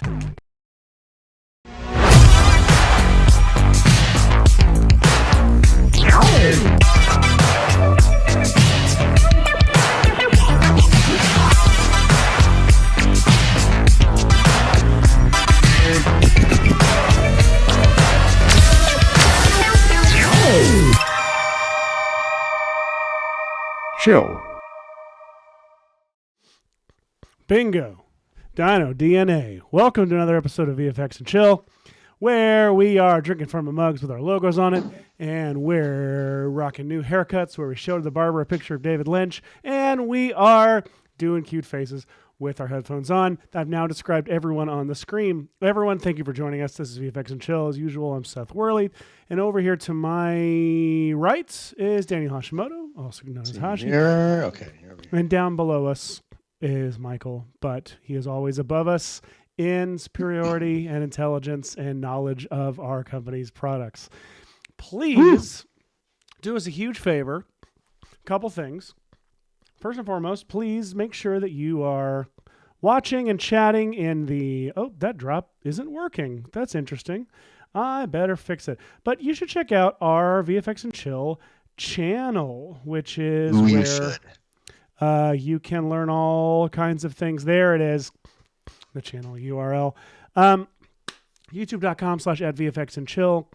Chill. Bingo. Dino DNA. Welcome to another episode of VFX and Chill, where we are drinking from the mugs with our logos on it, and we're rocking new haircuts where we showed the barber a picture of David Lynch, and we are doing cute faces with our headphones on. I've now described everyone on the screen. Everyone, thank you for joining us. This is VFX and Chill. As usual, I'm Seth Worley, and over here to my right is Danny Hashimoto, also known as Hashi. Okay. And down below us is Michael, but he is always above us in superiority and intelligence and knowledge of our company's products. Please do us a huge favor. Couple things. First and foremost, please make sure that you are watching and chatting in the... Oh, that drop isn't working. That's interesting. I better fix it. But you should check out our VFX and Chill channel, which is where you can learn all kinds of things. There it is, the channel URL. YouTube.com/@VFXandChill.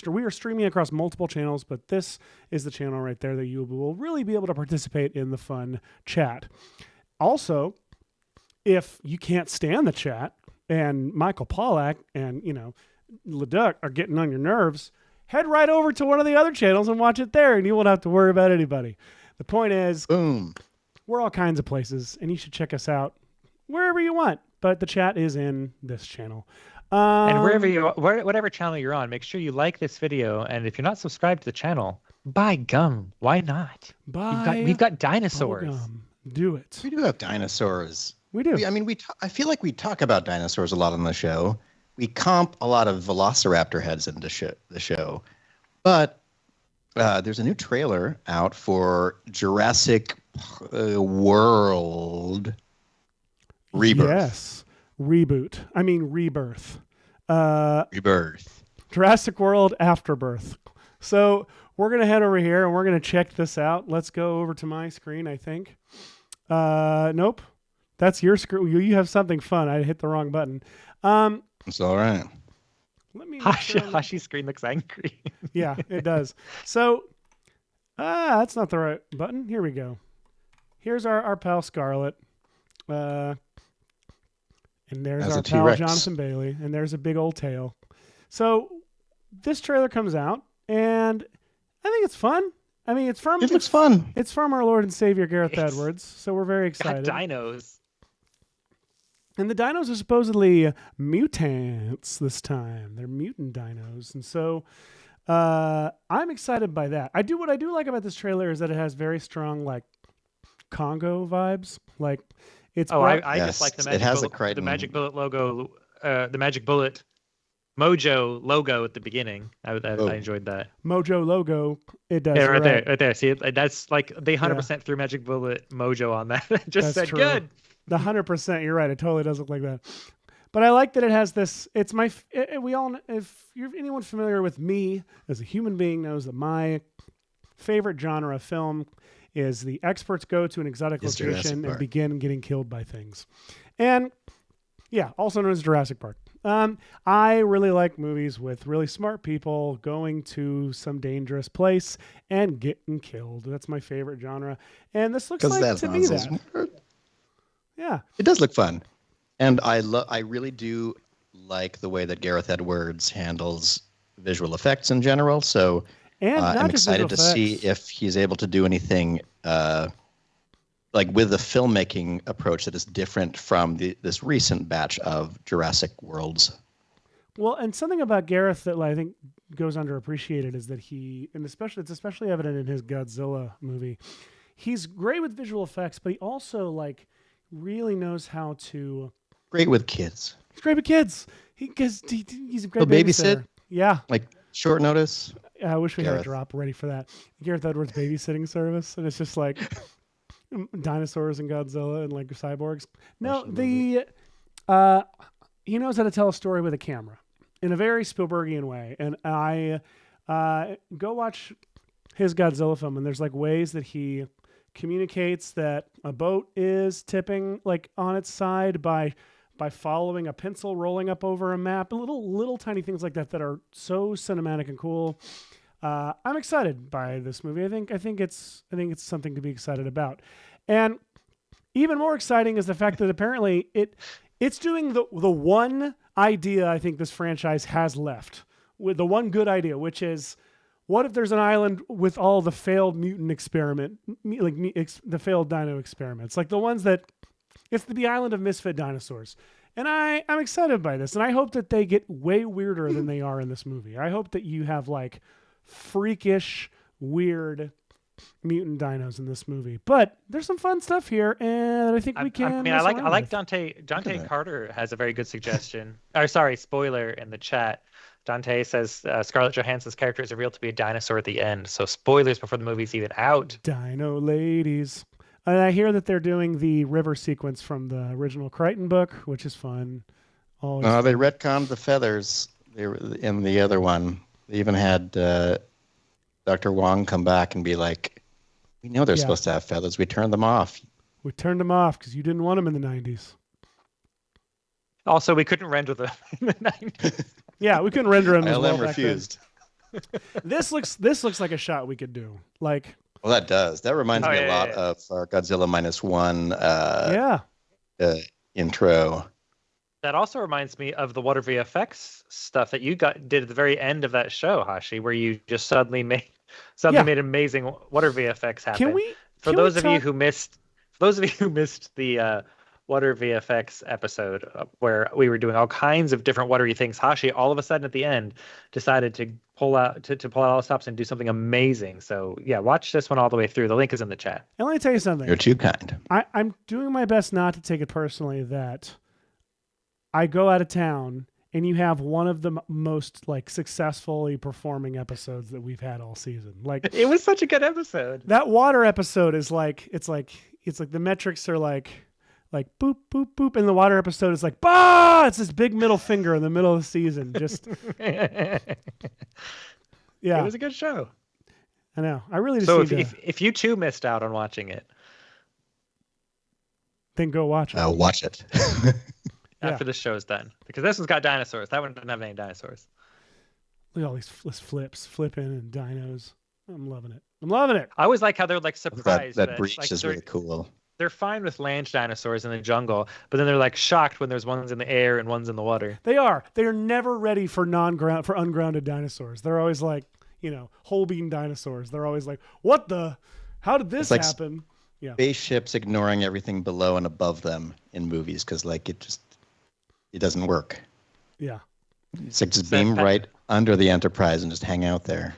We are streaming across multiple channels, but this is the channel right there that you will really be able to participate in the fun chat. Also, if you can't stand the chat and Michael Pollack and, Leduc are getting on your nerves, head right over to one of the other channels and watch it there, and you won't have to worry about anybody. The point is, boom, we're all kinds of places, and you should check us out wherever you want, but the chat is in this channel. And whatever channel you're on, make sure you like this video. And if you're not subscribed to the channel, by gum, why not? We've got dinosaurs. Do it. We do have dinosaurs. We do. I feel like we talk about dinosaurs a lot on the show. We comp a lot of Velociraptor heads into the show. But there's a new trailer out for Jurassic World Rebirth. Yes. Rebirth. Rebirth. Jurassic World Afterbirth. So we're going to head over here and we're going to check this out. Let's go over to my screen, I think. Nope. That's your screen. You have something fun. I hit the wrong button. It's all right. Let me Hashi's screen looks angry. Yeah, it does. So, that's not the right button. Here we go. Here's our pal Scarlet. And there's our pal T-Rex. Jonathan Bailey, and there's a big old tail. So this trailer comes out, and I think it's fun. It looks fun. It's from our Lord and Savior Gareth Edwards, so we're very excited. Got dinos. And the dinos are supposedly mutants this time. They're mutant dinos, and so I'm excited by that. What I do like about this trailer is that it has very strong Congo vibes, It's just like the Magic Bullet logo, the Magic Bullet Mojo logo at the beginning. I enjoyed that. Mojo logo. It does. Yeah, right there. See, that's like they 100% threw Magic Bullet Mojo on that. Just said true. Good. The 100%. You're right. It totally does look like that. But I like that it has this. It's my. If you're anyone familiar with me as a human being knows that my favorite genre of film is the experts go to an exotic location and begin getting killed by things. And also known as Jurassic Park. I really like movies with really smart people going to some dangerous place and getting killed. That's my favorite genre. And this looks like to be that. Smart. Yeah. It does look fun. And I really do like the way that Gareth Edwards handles visual effects in general. So I'm excited to see if he's able to do anything with the filmmaking approach that is different from this recent batch of Jurassic Worlds. Well, and something about Gareth that I think goes underappreciated is that it's especially evident in his Godzilla movie. He's great with visual effects, but he also really knows how to. Great with kids. He's great with kids. He's a great babysitter. Yeah. Short notice. I wish we had a drop ready for that. Gareth Edwards babysitting service, and it's just dinosaurs and Godzilla and cyborgs. No, He knows how to tell a story with a camera in a very Spielbergian way. And I go watch his Godzilla film, and there's like ways that he communicates that a boat is tipping like on its side by following a pencil rolling up over a map, little tiny things like that are so cinematic and cool. I'm excited by this movie. I think it's something to be excited about. And even more exciting is the fact that apparently it's doing the one idea I think this franchise has left, with the one good idea, which is, what if there's an island with all the failed mutant experiment, the failed dino experiments, like the ones that it's the island of misfit dinosaurs. And I'm excited by this, and I hope that they get way weirder than they are in this movie. I hope that you have like freakish, weird mutant dinos in this movie. But there's some fun stuff here, and I think we can. I mean, I like Dante Carter has a very good suggestion. Spoiler in the chat. Dante says Scarlett Johansson's character is revealed to be a dinosaur at the end. So spoilers before the movie's even out. Dino ladies. And I hear that they're doing the river sequence from the original Crichton book, which is fun. They retconned the feathers. They were in the other one. They even had Dr. Wong come back and be like, "We know they're supposed to have feathers. We turned them off. We turned them off because you didn't want them in the 90s." Also, we couldn't render them in the 90s. Yeah, we couldn't render them. ILM refused. This looks like a shot we could do. Like, well, that does. That reminds me a lot of our Godzilla -1 intro. That also reminds me of the water VFX stuff that you did at the very end of that show, Hashi, where you just suddenly made amazing water VFX happen. For those of you who missed the water VFX episode where we were doing all kinds of different watery things, Hashi all of a sudden at the end decided to pull out all the stops and do something amazing. So yeah, watch this one all the way through. The link is in the chat. And let me tell you something. You're too kind. I'm doing my best not to take it personally that I go out of town and you have one of the most like successfully performing episodes that we've had all season. Like, it was such a good episode. That water episode is like, it's like the metrics are like boop, boop, boop. And the water episode is like, bah! It's this big middle finger in the middle of the season. Just, yeah. It was a good show. I know. I really just if you too missed out on watching it, then go watch it. Watch it. After the show's done. Because this one's got dinosaurs. That one doesn't have any dinosaurs. Look at all these flipping and dinos. I'm loving it. I always like how they're like surprised. That breach is really cool. They're fine with land dinosaurs in the jungle, but then they're like shocked when there's ones in the air and ones in the water. They are never ready for ungrounded dinosaurs. They're always like, whole bean dinosaurs. They're always like, how did this happen? Yeah. Spaceships ignoring everything below and above them in movies because like it doesn't work. Yeah. It's like just beam right under the Enterprise and just hang out there.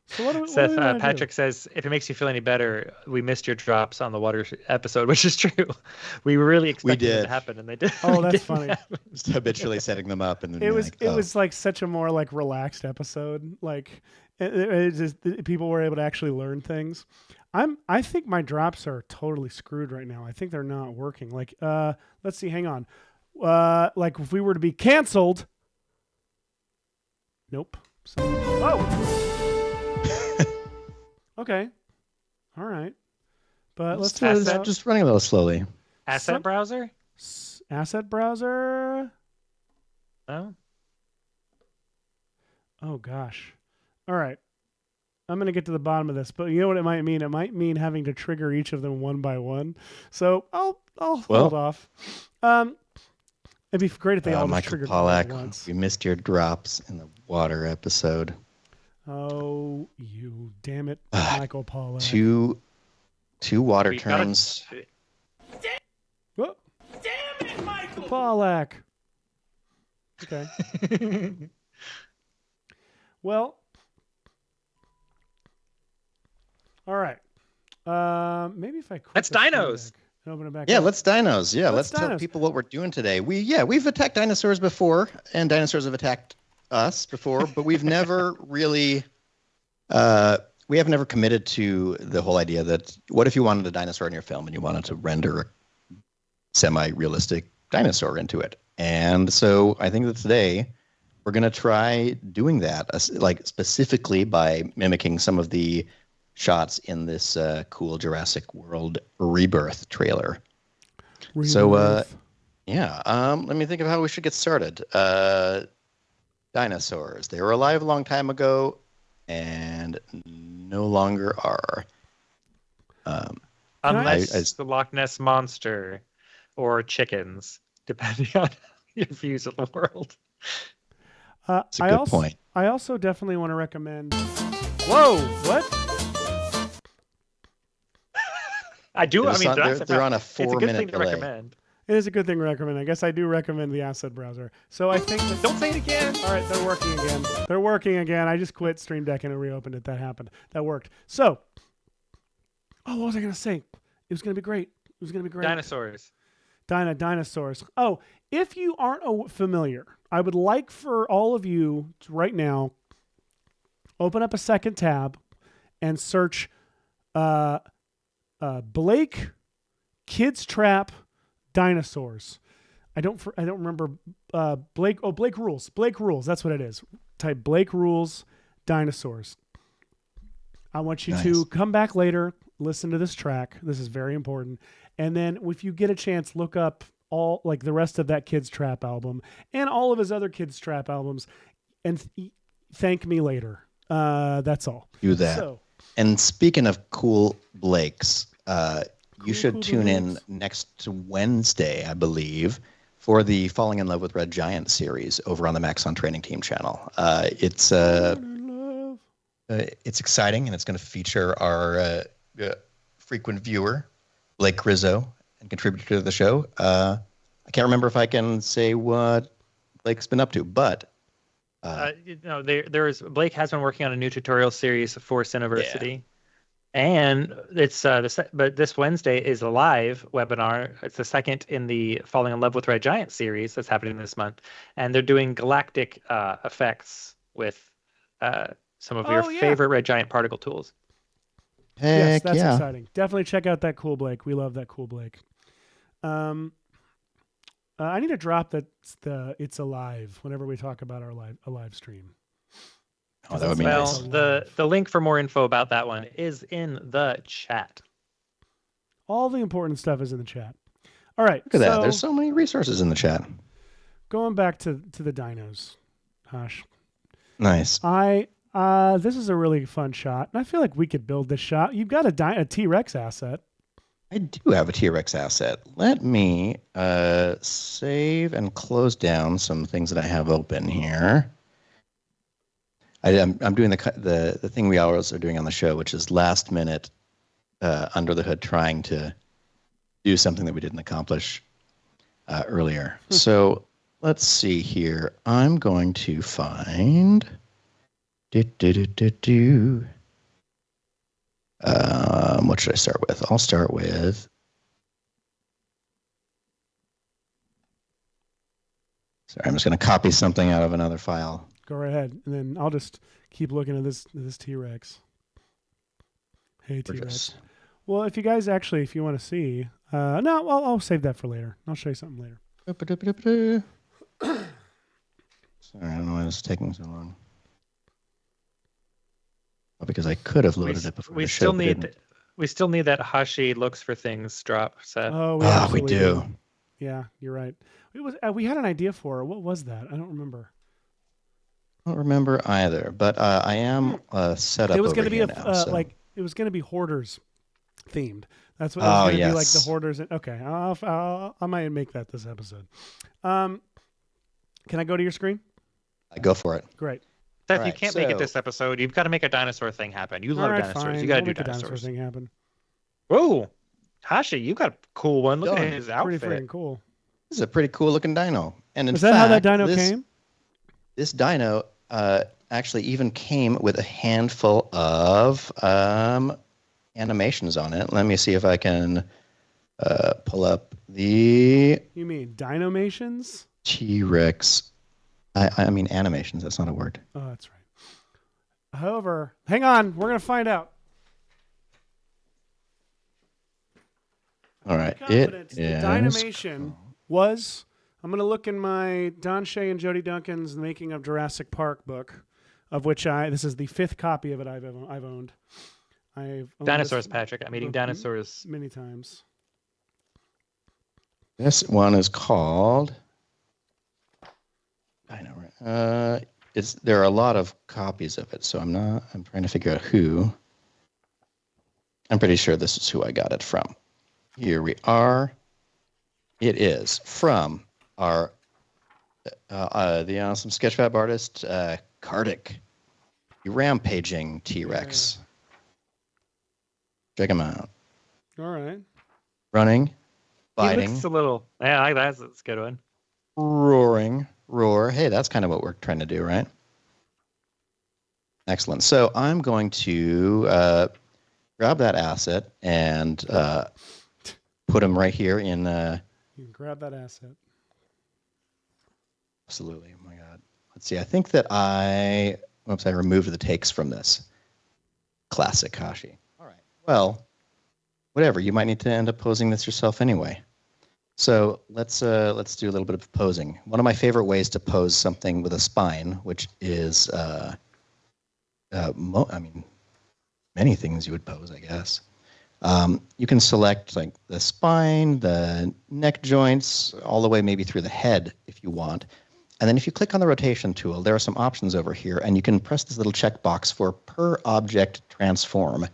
So Seth, Patrick says, if it makes you feel any better, we missed your drops on the water episode, which is true. We really expected it to happen, and they did. Oh, that's funny. Just habitually setting them up, and then it was like such a more like relaxed episode. Like it just people were able to actually learn things. I think my drops are totally screwed right now. I think they're not working. Like let's see. Hang on. Like if we were to be canceled. Nope. Okay. All right. But let's try this out. Just running a little slowly. Asset browser? Asset browser? Oh. Oh, gosh. All right. I'm going to get to the bottom of this, but you know what it might mean? It might mean having to trigger each of them one by one. So I'll hold off. It'd be great if they all Michael triggered Pollack, at once. we missed your drops in the water episode. Oh, you damn it, Michael Pollack. Two water terms. Damn it, Michael Pollack. Okay. Well, all right. Maybe if I quit Let's dinos. And open it back. Yeah, up. let's dinos. Yeah, let's dinos. tell people what we're doing today. We've attacked dinosaurs before, and dinosaurs have attacked us before, but we've never really we have never committed to the whole idea that what if you wanted a dinosaur in your film and you wanted to render a semi-realistic dinosaur into it. And so I think that today we're going to try doing that, like specifically by mimicking some of the shots in this cool Jurassic World Rebirth trailer. So, let me think of how we should get started. Dinosaurs. They were alive a long time ago and no longer are. Unless the Loch Ness Monster or chickens, depending on your views of the world. That's a good point. I also definitely want to recommend... Whoa, what? I do. They're on a 4-minute delay. It's a good thing to recommend. It is a good thing to recommend. I guess I do recommend the asset browser. So I think that... Don't say it again. All right, they're working again. I just quit Stream Deck and reopened it. That happened. That worked. So, what was I going to say? It was going to be great. Dinosaurs. Dinosaurs. Oh, if you aren't familiar, I would like for all of you to right now open up a second tab and search Blake Kids Trap Dinosaurs. I don't remember Blake. Oh, Blake Rules. Blake Rules. That's what it is. Type Blake Rules Dinosaurs. I want you to come back later, listen to this track. This is very important. And then if you get a chance, look up all like the rest of that Kids Trap album and all of his other Kids Trap albums and thank me later. That's all. Do that. So, and speaking of cool Blakes, you should tune in next Wednesday, I believe, for the Falling in Love with Red Giant series over on the Maxon Training Team channel. It's exciting, and it's going to feature our frequent viewer, Blake Rizzo, and contributor to the show. I can't remember if I can say what Blake's been up to, but... Blake has been working on a new tutorial series for Cineversity. Yeah. And it's but this Wednesday is a live webinar. It's the second in the Falling in Love with Red Giant series that's happening this month, and they're doing galactic effects with some of your favorite Red Giant particle tools. Yes, that's exciting. Definitely check out that cool Blake. We love that cool Blake. I need to drop it's alive whenever we talk about our live stream. Oh, that would be nice. The link for more info about that one is in the chat. All the important stuff is in the chat. All right. Look at that. There's so many resources in the chat. Going back to the dinos, Hash. Nice. This is a really fun shot, and I feel like we could build this shot. You've got a T-Rex asset. I do have a T-Rex asset. Let me save and close down some things that I have open here. I'm doing the thing we always are doing on the show, which is last minute under the hood trying to do something that we didn't accomplish earlier. So let's see here. I'm going to find... what should I start with? I'll start with... Sorry, I'm just going to copy something out of another file. Go right ahead, and then I'll just keep looking at this T-Rex. Hey, T-Rex. Well, if you guys if you want to see... no, I'll save that for later. I'll show you something later. Sorry, I don't know why this is taking so long. Well, because I could have loaded it before the show. We still need that Hashi looks for things drop, Seth. Oh, we do. Yeah, you're right. We had an idea for it. What was that? I don't remember. I don't remember either, but I am set up. It was going to be it was going to be Hoarders themed. That's what it was going to be, like the Hoarders. Okay, I might make that this episode. Can I go to your screen? Go for it. Great. Seth, you can't make it this episode. You've got to make a dinosaur thing happen. You love dinosaurs. Fine. You got to do make dinosaurs. The dinosaur thing happen. Whoa, Hashi, you got a cool one. Look at his outfit. Pretty freaking cool. This is a pretty cool looking dino. And in fact, how that dino came? This dino actually even came with a handful of animations on it. Let me see if I can pull up the... You mean Dinomations? T-Rex. I mean animations. That's not a word. Oh, that's right. However, hang on. We're going to find out. All right. It is... The Dynamation I'm going to look in my Don Shea and Jody Duncan's The Making of Jurassic Park book, of which this is the 5th copy of it I've owned. I've owned dinosaurs, Patrick. I'm eating dinosaurs many times. This one is called. I know, right? There are a lot of copies of it, so I'm trying to figure out who. I'm pretty sure this is who I got it from. Here we are. It is from our the awesome sketchfab artist Kardik, the rampaging T-Rex. Check him out. All right. Running, biting. He looks a little. Yeah, that's a good one. Roaring, roar. Hey, that's kind of what we're trying to do, right? Excellent. So I'm going to grab that asset and put him right here in. You can grab that asset. Absolutely. Oh my God. Let's see. I think that I removed the takes from this. Classic Hashi. All right. Well, whatever. You might need to end up posing this yourself anyway. So let's do a little bit of posing. One of my favorite ways to pose something with a spine, which is, many things you would pose, I guess. You can select like the spine, the neck joints, all the way maybe through the head if you want. And then if you click on the rotation tool, there are some options over here, and you can press this little checkbox for per object transform.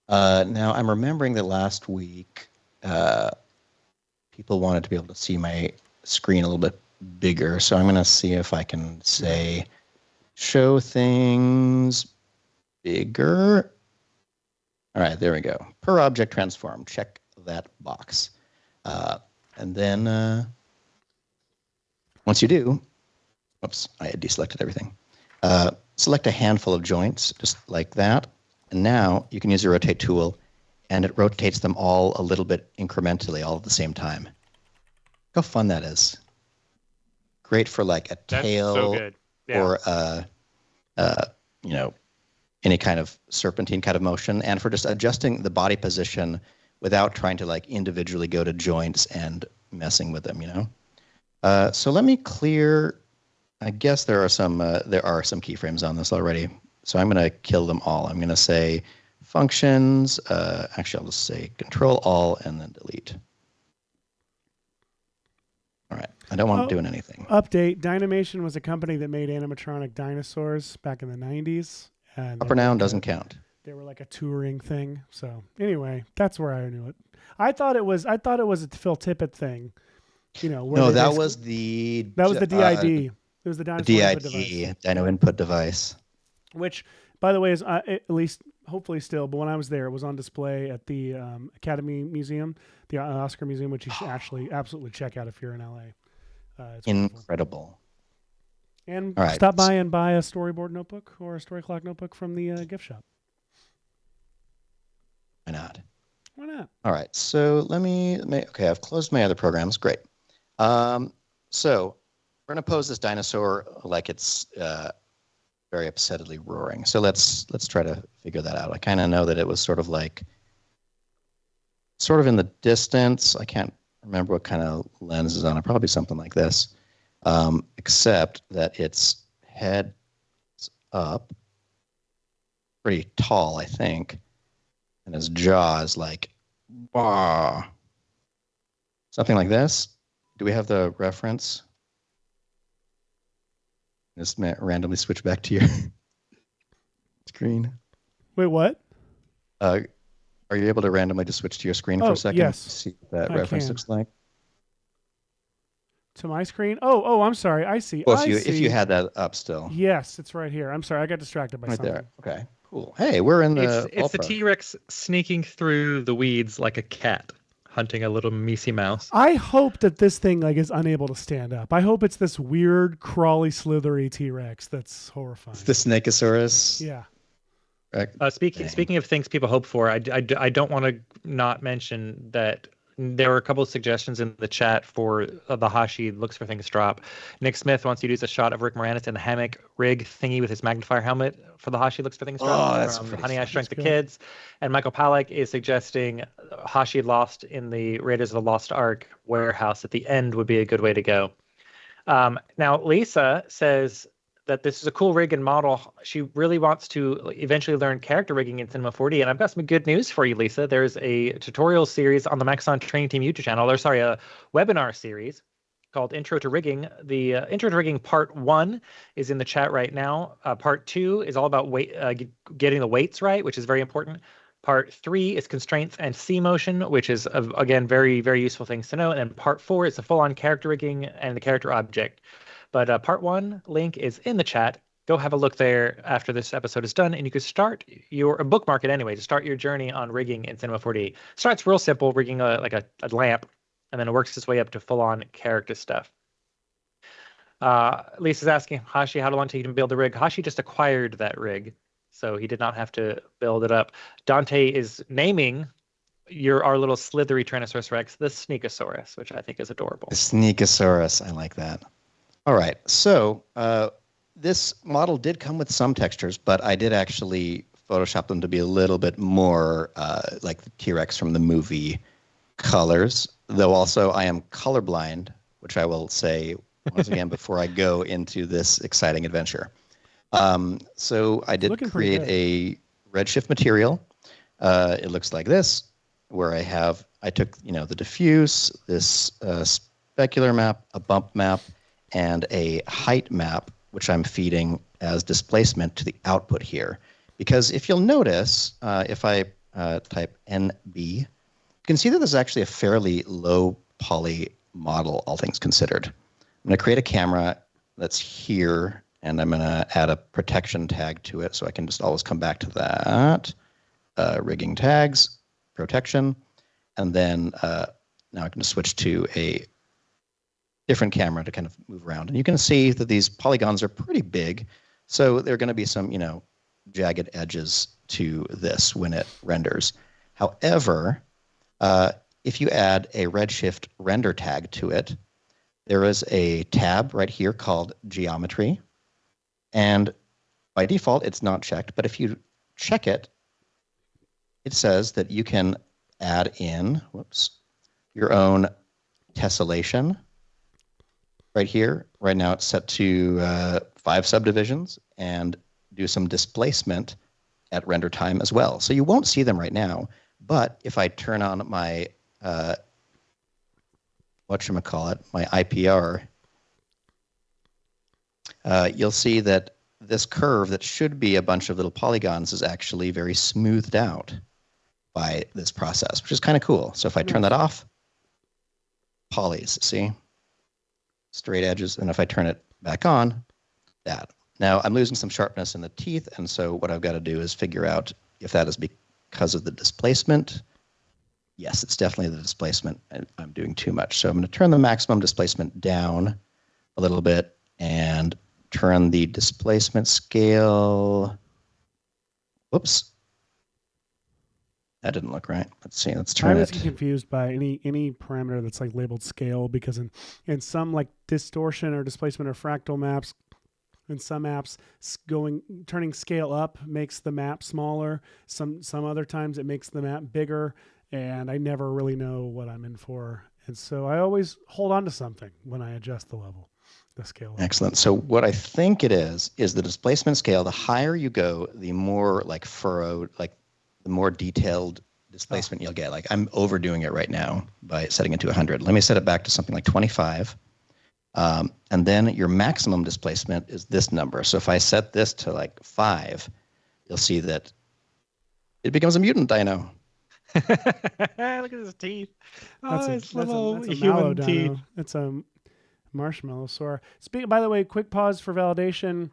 Now, I'm remembering that last week, people wanted to be able to see my screen a little bit bigger, so I'm going to see if I can say show things bigger. All right, there we go. Per object transform. Check that box. And then once you do, oops, I had deselected everything. Select a handful of joints, just like that. And now you can use your rotate tool, and it rotates them all a little bit incrementally, all at the same time. Look how fun that is. Great for like a tail so good. Yeah. Or any kind of serpentine kind of motion, and for just adjusting the body position without trying to like individually go to joints and messing with them, So let me clear. I guess there are some keyframes on this already, so I'm going to kill them all. I'm going to say functions. Actually, I'll just say Control All and then delete. All right. I don't want doing anything. Update: Dynamation was a company that made animatronic dinosaurs back in the 90s. Up or down doesn't count. They were like a touring thing. So anyway, that's where I knew it. I thought it was a Phil Tippett thing. No, that was the DID. It was the Dino Input Device. Which, by the way, is at least hopefully still. But when I was there, it was on display at the Academy Museum, the Oscar Museum, which you should actually absolutely check out if you're in LA. It's incredible. Wonderful. And right. Stop by and buy a storyboard notebook or a story clock notebook from the gift shop. Why not? Why not? All right. So okay, I've closed my other programs. Great. So we're going to pose this dinosaur like it's very upsettedly roaring. So let's try to figure that out. I kind of know that it was sort of in the distance. I can't remember what kind of lens is on it. Probably something like this. Except that its head is up pretty tall, I think, and his jaw is like, bah. Something like this. Do we have the reference? Just randomly switch back to your screen. Wait, what? Are you able to randomly just switch to your screen for a second? Yes. See what that reference looks like. To my screen? Oh, I'm sorry. I see. Well, if you had that up still. Yes, it's right here. I'm sorry. I got distracted by something. Right there. Okay, cool. Hey, we're in the... It's the T-Rex sneaking through the weeds like a cat, hunting a little measy mouse. I hope that this thing is unable to stand up. I hope it's this weird, crawly, slithery T-Rex that's horrifying. It's the Snakeosaurus. Yeah. Speaking of things people hope for, I don't want to not mention that There were a couple of suggestions in the chat for the Hashi looks for things drop. Nick Smith wants you to use a shot of Rick Moranis in the hammock rig thingy with his magnifier helmet for the Hashi looks for things drop. Oh, that's from pretty Honey, I sweet. Shrunk the Kids. And Michael Pollack is suggesting Hashi lost in the Raiders of the Lost Ark warehouse at the end would be a good way to go. Now, Lisa says that this is a cool rig and model. She really wants to eventually learn character rigging in Cinema 4D. And I've got some good news for you, Lisa. There's a tutorial series on the Maxon Training Team YouTube channel. A webinar series called Intro to Rigging. The Intro to Rigging Part 1 is in the chat right now. Part 2 is all about getting the weights right, which is very important. Part 3 is constraints and C motion, which is, again, very, very useful things to know. And then Part 4 is the full-on character rigging and the character object. But Part 1 link is in the chat. Go have a look there after this episode is done, and you can start bookmark it anyway to start your journey on rigging in Cinema 4D. Starts real simple, rigging a lamp, and then it works its way up to full-on character stuff. Lisa's asking Hashi, how long did it take him to build the rig? Hashi just acquired that rig, so he did not have to build it up. Dante is naming our little slithery Tyrannosaurus Rex the Sneakosaurus, which I think is adorable. The Sneakosaurus, I like that. All right, so this model did come with some textures, but I did actually Photoshop them to be a little bit more like the T-Rex from the movie colors, though also I am colorblind, which I will say once again before I go into this exciting adventure. So I did create a Redshift material. It looks like this, where I took the diffuse, this specular map, a bump map, and a height map, which I'm feeding as displacement to the output here. Because if you'll notice, if I type NB, you can see that this is actually a fairly low poly model, all things considered. I'm going to create a camera that's here, and I'm going to add a protection tag to it so I can just always come back to that. Rigging tags, protection, and then now I can switch to a different camera to kind of move around. And you can see that these polygons are pretty big, so there are going to be some, jagged edges to this when it renders. However, if you add a Redshift render tag to it, there is a tab right here called Geometry, and by default, it's not checked, but if you check it, it says that you can add in, your own tessellation. Right here, right now it's set to 5 subdivisions and do some displacement at render time as well. So you won't see them right now, but if I turn on my, my IPR, you'll see that this curve that should be a bunch of little polygons is actually very smoothed out by this process, which is kind of cool. So if I turn that off, polys, see? Straight edges, and if I turn it back on, that. Now, I'm losing some sharpness in the teeth, and so what I've got to do is figure out if that is because of the displacement. Yes, it's definitely the displacement, and I'm doing too much. So I'm going to turn the maximum displacement down a little bit and turn the displacement scale. Whoops. That didn't look right. Let's see. Let's turn it. I always get confused by any parameter that's like labeled scale, because in some like distortion or displacement or fractal maps, in some apps, turning scale up makes the map smaller. Some other times it makes the map bigger, and I never really know what I'm in for. And so I always hold on to something when I adjust the level, the scale level. Excellent. So what I think it is the displacement scale. The higher you go, the more like furrowed, like the more detailed displacement you'll get. Like I'm overdoing it right now by setting it to 100. Let me set it back to something like 25. And then your maximum displacement is this number. So if I set this to like 5, you'll see that it becomes a mutant dino. Look at his teeth. It's little human teeth. It's a marshmallow. By the way, quick pause for validation.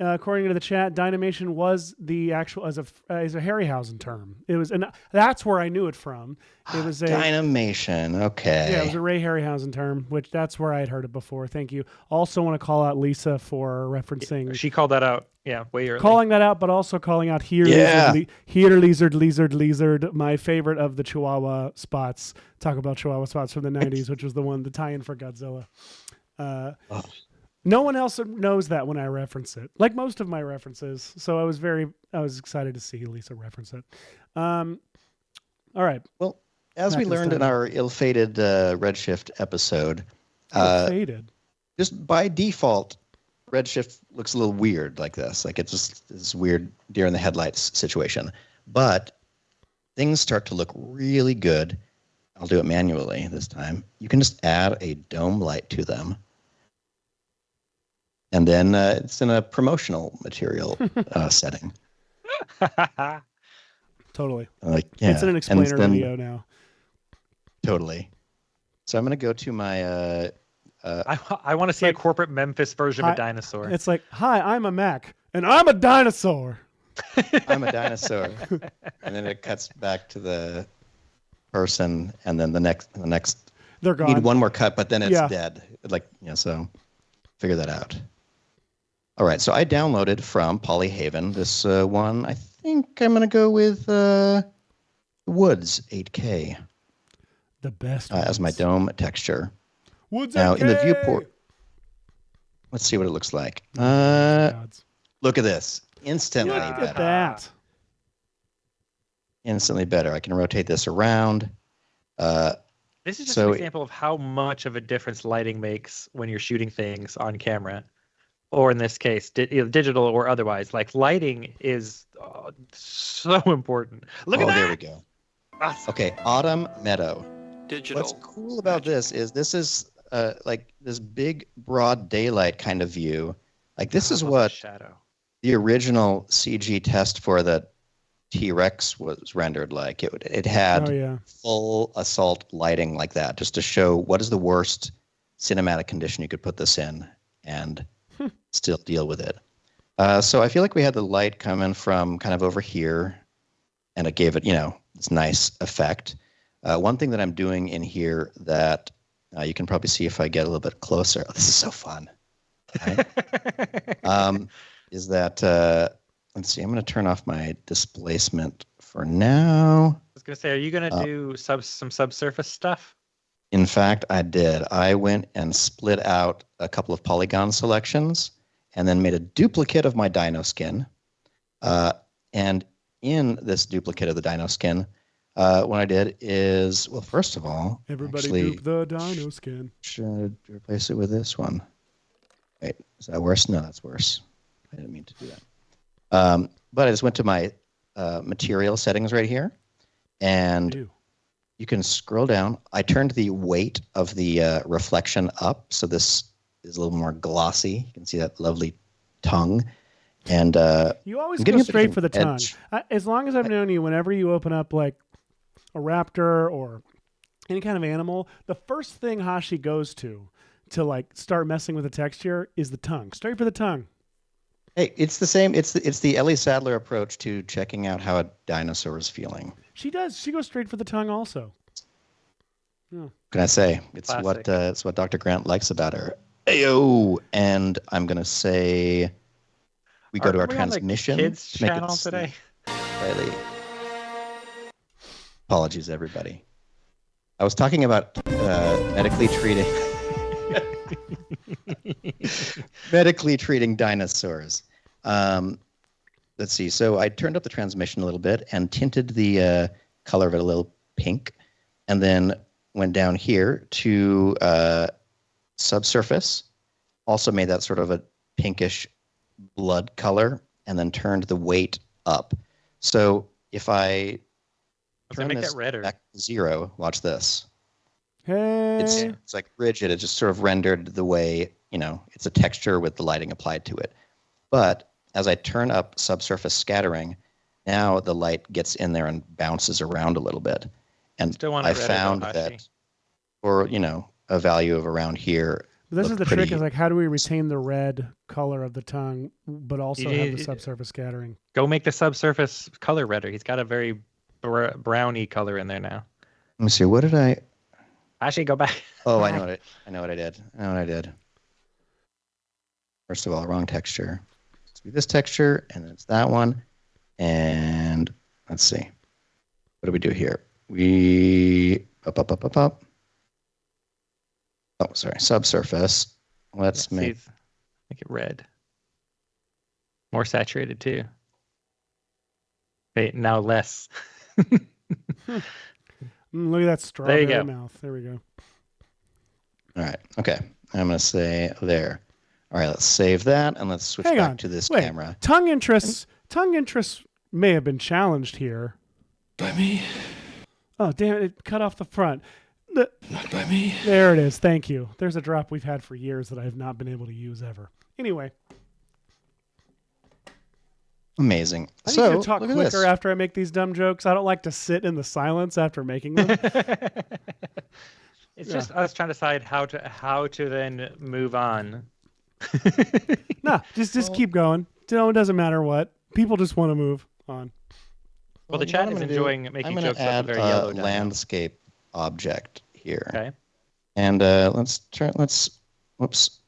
according to the chat, Dynamation was the actual is a Harryhausen term. It was, and that's where I knew it from. It was a Dynamation. Okay. Yeah, it was a Ray Harryhausen term, which that's where I had heard it before. Thank you. Also, want to call out Lisa for referencing. She called that out. Yeah, way early. Calling that out, but also calling out here, lizard. My favorite of the Chihuahua spots. Talk about Chihuahua spots from the '90s, which was the tie-in for Godzilla. No one else knows that when I reference it, like most of my references. So I was excited to see Lisa reference it. All right. Well, as we learned in our ill-fated Redshift episode, ill-fated, just by default, Redshift looks a little weird like this. Like it's just this weird deer in the headlights situation. But things start to look really good. I'll do it manually this time. You can just add a dome light to them. And then it's in a promotional material setting. Totally. Yeah. It's in an explainer video now. Totally. So I'm going to go to my... I want to see a corporate Memphis version of a dinosaur. It's like, hi, I'm a Mac, and I'm a dinosaur. I'm a dinosaur. And then it cuts back to the person, and then the next. They're gone. Need one more cut, but then it's dead. So figure that out. All right, so I downloaded from Polyhaven this one. I think I'm going to go with Woods 8K. The best as my dome texture. Woods now 8K. In the viewport, let's see what it looks like. Look at this. Instantly better. Look at that. Instantly better. I can rotate this around. This is just an example of how much of a difference lighting makes when you're shooting things on camera, or in this case, digital or otherwise. Like lighting is so important. Look at that. There we go. Awesome. Okay, Autumn Meadow. Digital. What's cool about this is like this big broad daylight kind of view. Like this is what the original CG test for the T-Rex was rendered like. It had full assault lighting like that, just to show what is the worst cinematic condition you could put this in and still deal with it. So I feel like we had the light coming from kind of over here, and it gave it, this nice effect. One thing that I'm doing in here that you can probably see if I get a little bit closer. Oh, this is so fun. Right? Is that, let's see, I'm going to turn off my displacement for now. I was going to say, are you going to do some subsurface stuff? In fact, I did. I went and split out a couple of polygon selections and then made a duplicate of my dino skin. And in this duplicate of the dino skin, what I did is, well, first of all, everybody dupe the dino skin. Should replace it with this one. Wait, is that worse? No, that's worse. I didn't mean to do that. But I just went to my material settings right here, and you can scroll down. I turned the weight of the reflection up, so this is a little more glossy. You can see that lovely tongue. And you always go straight for the tongue. As long as I've known you, whenever you open up like a raptor or any kind of animal, the first thing Hashi goes to like start messing with the texture is the tongue. Straight for the tongue. Hey, it's the same. It's the Ellie Sadler approach to checking out how a dinosaur is feeling. She does. She goes straight for the tongue also. Yeah. Can I say it's what Dr. Grant likes about her. Ayo, and I'm gonna say we go to our transmission. Kids channel today. Slightly. Apologies, everybody. I was talking about medically treating dinosaurs. Let's see. So I turned up the transmission a little bit and tinted the color of it a little pink, and then went down here to subsurface. Also made that sort of a pinkish blood color, and then turned the weight up. So if I turn this back to 0, watch this. Hey. It's like rigid. It just sort of rendered the way, it's a texture with the lighting applied to it. But as I turn up subsurface scattering, now the light gets in there and bounces around a little bit. And I found that for, a value of around here, This is the pretty. trick, is like, how do we retain the red color of the tongue, but also have the subsurface scattering? Go make the subsurface color redder. He's got a very browny color in there now. Let me see. What did I? Actually, go back. Oh, I know what I did. First of all, wrong texture. Let's do this texture, and then it's that one. And let's see. What do we do here? We up. Oh, sorry. Subsurface. Let's make it red. More saturated too. Wait, now less. Look at that strawberry mouth. There we go. All right. Okay. I'm going to say there. All right. Let's save that and let's switch back to this camera. Tongue interests may have been challenged here. By me. Oh, damn it. It cut off the front. Not by me. There it is. Thank you. There's a drop we've had for years that I have not been able to use ever. Anyway. Amazing. I need to talk quicker after I make these dumb jokes. I don't like to sit in the silence after making them. It's just us trying to decide how to then move on. No, just keep going. It doesn't matter what. People just want to move on. Well, the chat is enjoying making jokes about the very yellow landscape object here. Okay. And whoops,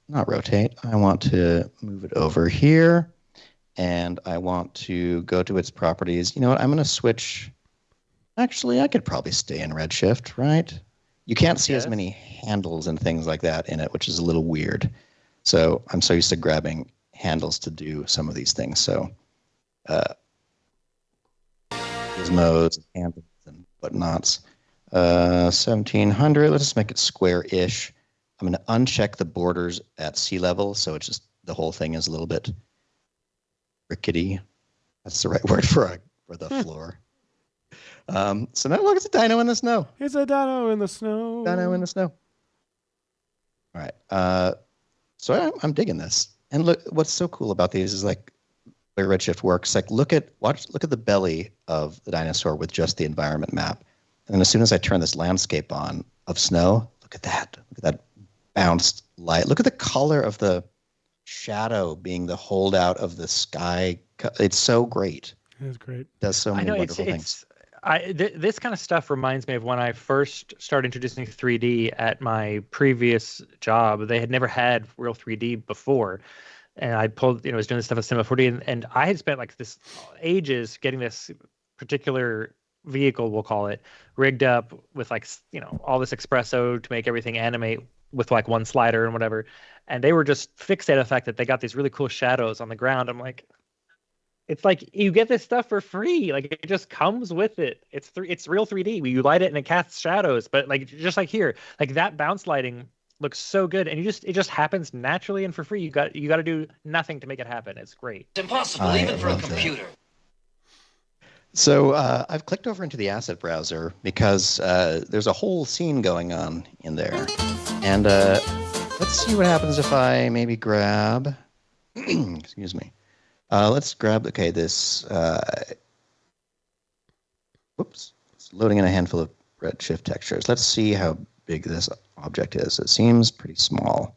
not rotate. I want to move it over here. And I want to go to its properties. You know what? I'm going to switch. Actually, I could probably stay in Redshift, right? You can't see as many handles and things like that in it, which is a little weird. So I'm so used to grabbing handles to do some of these things. So gizmos, handles, and whatnots. 1700. Let's just make it square-ish. I'm going to uncheck the borders at sea level, so it's just the whole thing is a little bit rickety. That's the right word for the floor. So now look, it's a dino in the snow. It's a dino in the snow. Dino in the snow. All right. So I'm digging this. And look, what's so cool about these is like where Redshift works. Like look at the belly of the dinosaur with just the environment map. And then as soon as I turn this landscape on of snow, look at that. Look at that bounced light. Look at the color of the shadow being the holdout of the sky. It's so great. It is great. It does so many wonderful things. This kind of stuff reminds me of when I first started introducing 3D at my previous job. They had never had real 3D before. And I was doing this stuff with Cinema 4D, and I had spent like this ages getting this particular vehicle, we'll call it, rigged up with like, all this espresso to make everything animate with like one slider and whatever. And they were just fixated on the fact that they got these really cool shadows on the ground. I'm like, it's like you get this stuff for free. Like it just comes with it. It's real 3D. You light it and it casts shadows. But like just like here, like that bounce lighting looks so good, and it just happens naturally and for free. You got to do nothing to make it happen. It's great. It's impossible even for a computer. So I've clicked over into the asset browser because there's a whole scene going on in there, and let's see what happens if I maybe grab. Excuse me. Let's grab, this, whoops, it's loading in a handful of Redshift textures. Let's see how big this object is. It seems pretty small,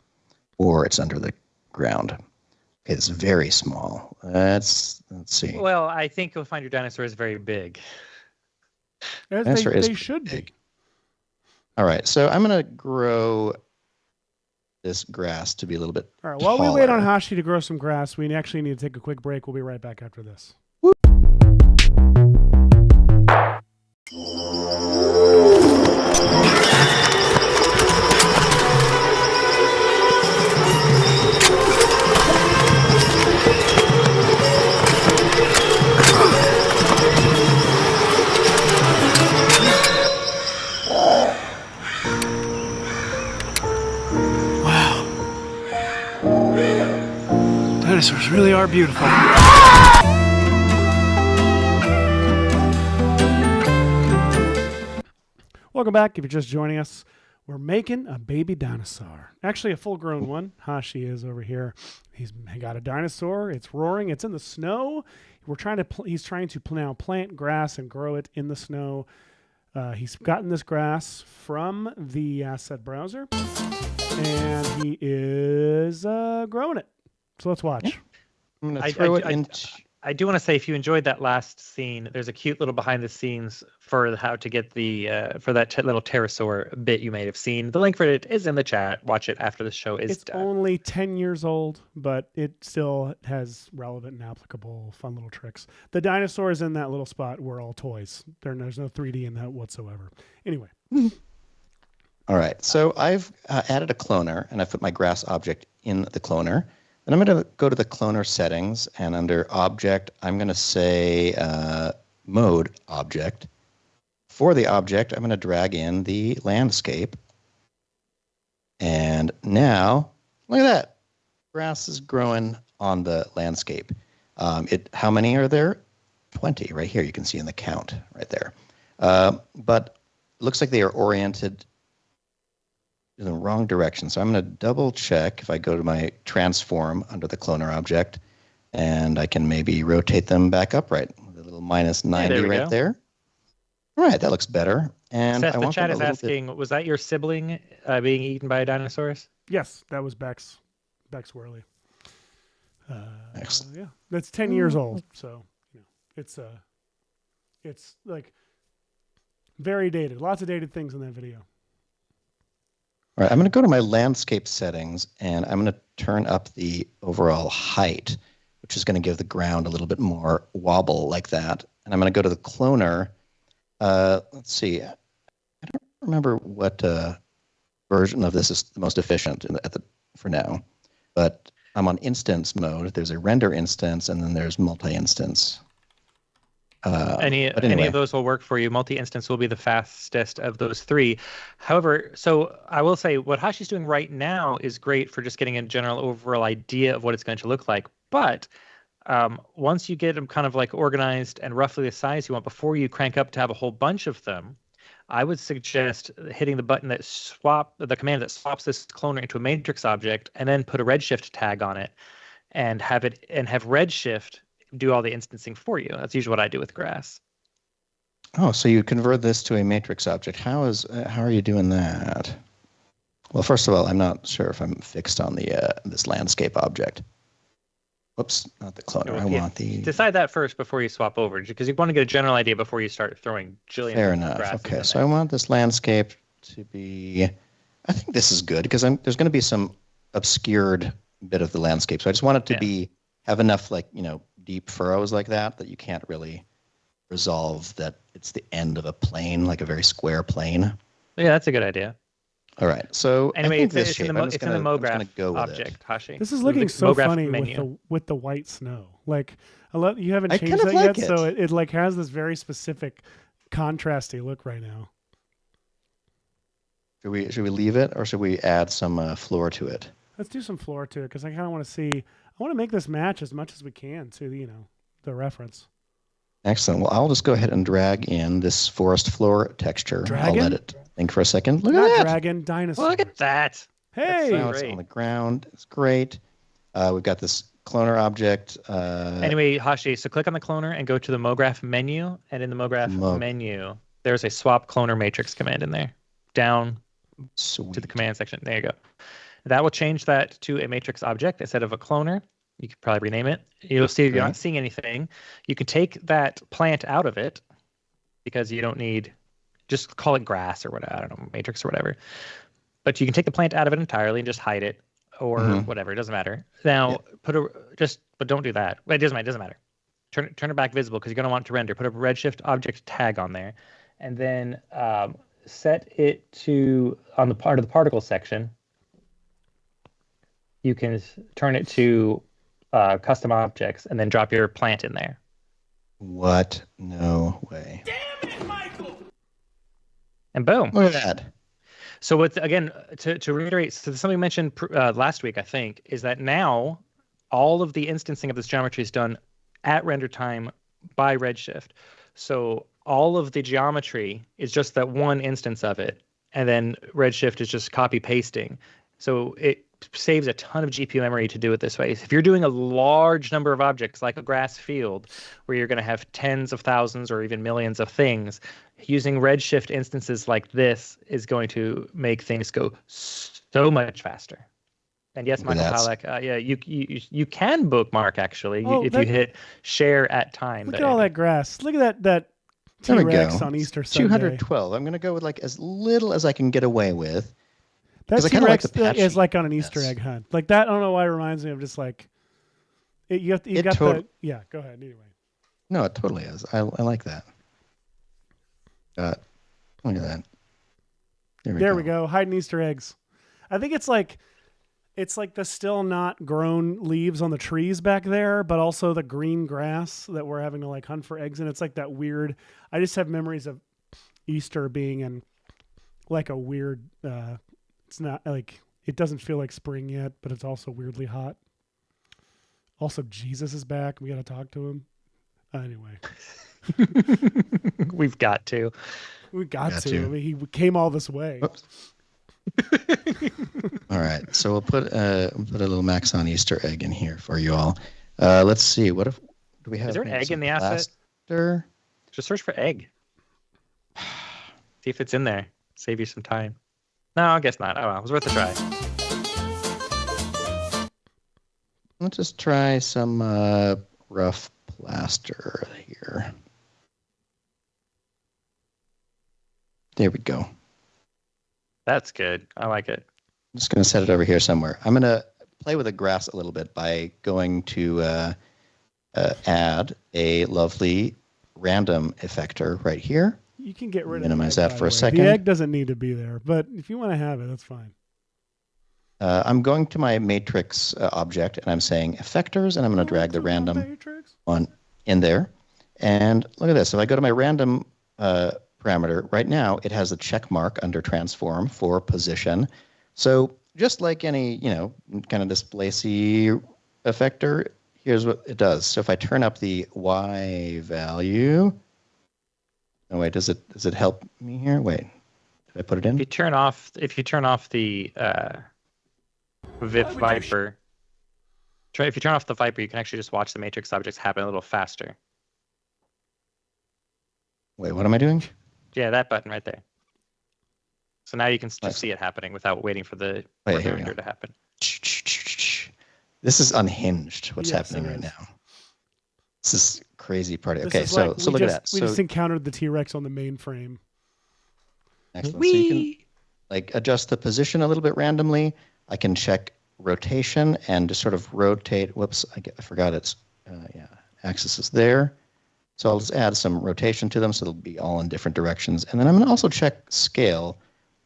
or it's under the ground. Okay, it's very small. Let's see. Well, I think you'll find your dinosaur is very big. They should be. All right, so I'm going to grow this grass to be a little bit All right, while we wait on Hashi to grow some grass, we actually need to take a quick break. We'll be right back after this. Dinosaurs really are beautiful. Welcome back. If you're just joining us, we're making a baby dinosaur. Actually, a full-grown one. Hashi is over here. He's got a dinosaur. It's roaring. It's in the snow. He's trying to now plant grass and grow it in the snow. He's gotten this grass from the asset browser. and he is growing it. So let's watch. I'm going to throw it into... I do want to say, if you enjoyed that last scene, there's a cute little behind the scenes for how to get the for that little pterosaur bit you may have seen. The link for it is in the chat. Watch it after the show is done. It's only 10 years old, but it still has relevant and applicable fun little tricks. The dinosaurs in that little spot were all toys. There's no 3D in that whatsoever. Anyway. All right. So I've added a cloner, and I've put my grass object in the cloner. And I'm going to go to the cloner settings, and under object, I'm going to say mode object. For the object, I'm going to drag in the landscape. And now, look at that. Grass is growing on the landscape. How many are there? 20 right here. You can see in the count right there. But it looks like they are oriented in the wrong direction. So I'm going to double check if I go to my transform under the cloner object, and I can maybe rotate them back upright with a little minus 90 right there. All right, that looks better. And Seth, I the want chat is asking, was that your sibling being eaten by dinosaurs? Yes, that was Bex Worley. Excellent. Yeah, that's 10 years old. So it's like very dated. Lots of dated things in that video. All right, I'm going to go to my landscape settings, and I'm going to turn up the overall height, which is going to give the ground a little bit more wobble like that. And I'm going to go to the cloner. Let's see. I don't remember what version of this is the most efficient for now, but I'm on instance mode. There's a render instance, and then there's multi-instance. Any of those will work for you. Multi-instance will be the fastest of those three. However, so I will say what Hashi's doing right now is great for just getting a general overall idea of what it's going to look like. But once you get them kind of like organized and roughly the size you want before you crank up to have a whole bunch of them, I would suggest hitting the button the command that swaps this cloner into a matrix object, and then put a Redshift tag on it, and have Redshift do all the instancing for you. That's usually what I do with grass. Oh, so you convert this to a matrix object. How are you doing that? Well, first of all, I'm not sure if I'm fixed on the this landscape object. Whoops, not the cloner. I want the... Decide that first before you swap over, because you want to get a general idea before you start throwing jillions Fair of enough. grasses Okay, in so there. I want this landscape to be... I think this is good, because there's going to be some obscured bit of the landscape. So I just want it to have enough, deep furrows like that you can't really resolve that it's the end of a plane, like a very square plane. Yeah, that's a good idea. All right. So anyway, it's in the MoGraph object, Hashi. This is looking so funny with the white snow. Like you haven't changed that yet, so it like has this very specific contrasty look right now. Should we leave it, or should we add some floor to it? Let's do some floor to it, because I kind of want to see. I want to make this match as much as we can to the reference. Excellent. Well, I'll just go ahead and drag in this forest floor texture. Dragon? I'll let it think for a second. Look Not at that. dragon, dinosaur. Look at that. Hey, now it's on the ground. It's great. We've got this cloner object. Anyway, Hashi, so click on the cloner and go to the MoGraph menu, and in the MoGraph menu, there's a swap cloner matrix command in there. Down to the command section. There you go. That will change that to a matrix object instead of a cloner. You could probably rename it. You'll see if you're not seeing anything. You can take that plant out of it, because you don't need, just call it grass or whatever, I don't know, matrix or whatever. But you can take the plant out of it entirely and just hide it, or whatever. It doesn't matter. Now but don't do that. Well, it doesn't matter. Turn it back visible, because you're going to want it to render. Put a Redshift object tag on there, and then set it to on the part of the particle section. You can turn it to custom objects, and then drop your plant in there. What? No way. Damn it, Michael! And boom. Look at that. So what's, again, to reiterate, so something we mentioned last week, I think, is that now all of the instancing of this geometry is done at render time by Redshift. So all of the geometry is just that one instance of it, and then Redshift is just copy pasting. So it saves a ton of GPU memory to do it this way. If you're doing a large number of objects like a grass field, where you're going to have tens of thousands or even millions of things, using Redshift instances like this is going to make things go So much faster. And yes, Michael Halleck, yeah, you can bookmark actually if you hit share at time. Look at all that grass. Look at that T-Rex on Easter Sunday. 212. I'm going to go with like as little as I can get away with. That T-Rex is like on an Easter egg hunt. Like that, I don't know why it reminds me of just like yeah, go ahead anyway. No, it totally is. I like that. Look at that. There we go. Hiding Easter eggs. I think it's like the still not grown leaves on the trees back there, but also the green grass that we're having to like hunt for eggs in. It's like that weird. I just have memories of Easter being in like a weird. It's not like it doesn't feel like spring yet, but it's also weirdly hot. Also, Jesus is back. We got to talk to him. Anyway, we've got to. We got to. I mean, he came all this way. All right, so we'll put a little Max on Easter egg in here for you all. Let's see. What if do we have? Is there an egg in the asset? Just search for egg. See if it's in there. Save you some time. No, I guess not. Oh, well, it was worth a try. Let's just try some rough plaster here. There we go. That's good. I like it. I'm just going to set it over here somewhere. I'm going to play with the grass a little bit by going to add a lovely random effector right here. You can get rid of minimize that for a second. The egg doesn't need to be there, but if you want to have it, that's fine. I'm going to my matrix object, and I'm saying effectors, and I'm going to drag the random on in there. And look at this. If I go to my random parameter, right now it has a check mark under transform for position. So just like any, kind of displacey effector, here's what it does. So if I turn up the Y value, oh wait, does it help me here? Wait, did I put it in? If you turn off the Viper, if you turn off the Viper, you can actually just watch the matrix objects happen a little faster. Wait, what am I doing? Yeah, that button right there. So now you can just see it happening without waiting for the render to happen. This is unhinged. What's happening right now? This is crazy party. Okay, so look at that. We just encountered the T-Rex on the mainframe. Excellent. So you can adjust the position a little bit randomly. I can check rotation and just sort of rotate. Whoops, I forgot it's axis is there. So I'll just add some rotation to them so they'll be all in different directions. And then I'm going to also check scale.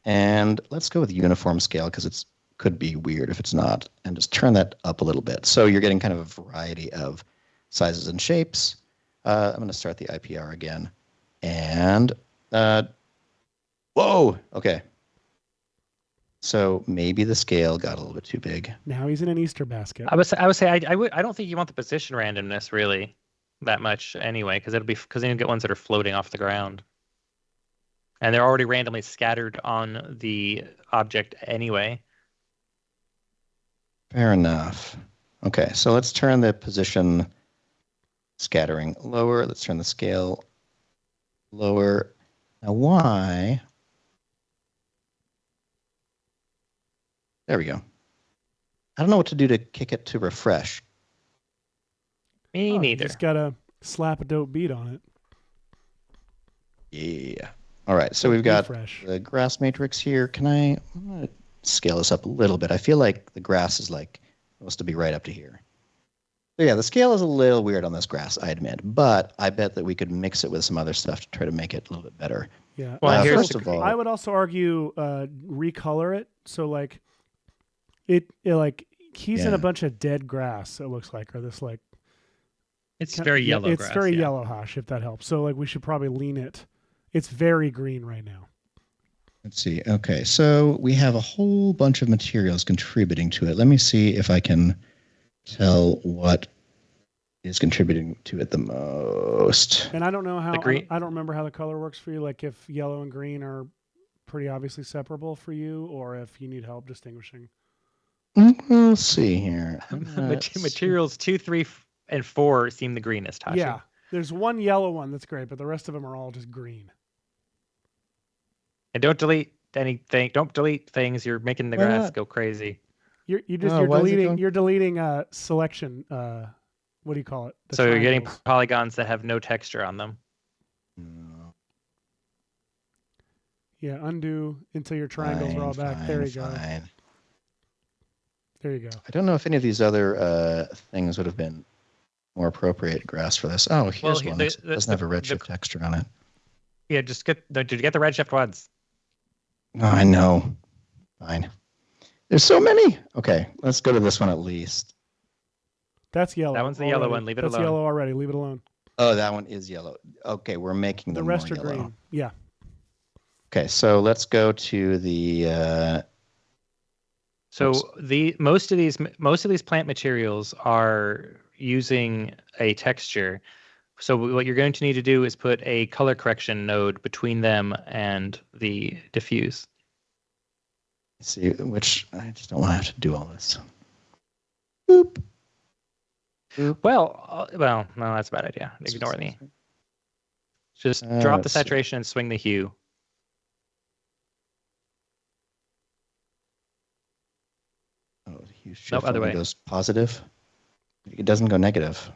And let's go with uniform scale because it could be weird if it's not. And just turn that up a little bit. So you're getting kind of a variety of sizes and shapes. I'm going to start the IPR again. And whoa, okay. So maybe the scale got a little bit too big. Now he's in an Easter basket. I would say I don't think you want the position randomness really that much anyway, because then you get ones that are floating off the ground, and they're already randomly scattered on the object anyway. Fair enough. Okay, so let's turn the position scattering lower. Let's turn the scale lower. Now why? There we go. I don't know what to do to kick it to refresh. Me neither. You just gotta slap a dope beat on it. Yeah. All right. So we've got the grass matrix here. I'm gonna scale this up a little bit. I feel like the grass is supposed to be right up to here. So yeah, the scale is a little weird on this grass, I admit, but I bet that we could mix it with some other stuff to try to make it a little bit better. Yeah. Well, first of all, I would also argue recolor it. So he's in a bunch of dead grass. It looks like, or this It's very yellow. It's very yellow, Hash, if that helps. So we should probably lean it. It's very green right now. Let's see. Okay, so we have a whole bunch of materials contributing to it. Let me see if I can tell what is contributing to it the most. And I don't know how. I don't remember how the color works for you. Like if yellow and green are pretty obviously separable for you, or if you need help distinguishing. We'll see here. Materials 2, 3, and 4 seem the greenest, Hashi. Yeah, there's one yellow one that's great, but the rest of them are all just green. And don't delete anything. Don't delete things. You're making the grass go crazy. You're deleting selection. What do you call it? So you're getting polygons that have no texture on them. No. Yeah, undo until your triangles are all back. There you go. There you go. I don't know if any of these other things would have been more appropriate grass for this. Oh, here's one. It doesn't have a redshift texture on it. Yeah, just did you get the redshift ones? Oh, I know. Fine. There's so many. Okay, let's go to this one at least. That's yellow. That one's the yellow one. Leave it alone. That's yellow already. Leave it alone. Oh, that one is yellow. Okay, we're making them the rest more are yellow. Green. Yeah. Okay, so let's go to the. Most of these plant materials are using a texture. So what you're going to need to do is put a color correction node between them and the diffuse. See, which I just don't want to have to do all this. Boop. Boop. Well, no, that's a bad idea. Ignore me. Just drop the saturation and swing the hue. Oh, the hue shift other way. Goes positive. It doesn't go negative.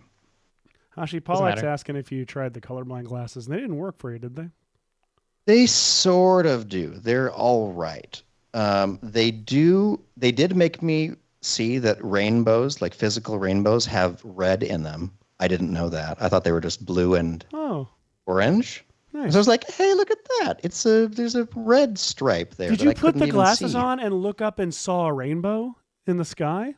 Hashi, Pollock's asking if you tried the colorblind glasses, and they didn't work for you, did they? They sort of do. They're all right. They did make me see that rainbows, like physical rainbows, have red in them. I didn't know that. I thought they were just blue and orange. Nice. So I was like, hey, look at that. There's a red stripe there. Did you put the glasses on and look up and saw a rainbow in the sky?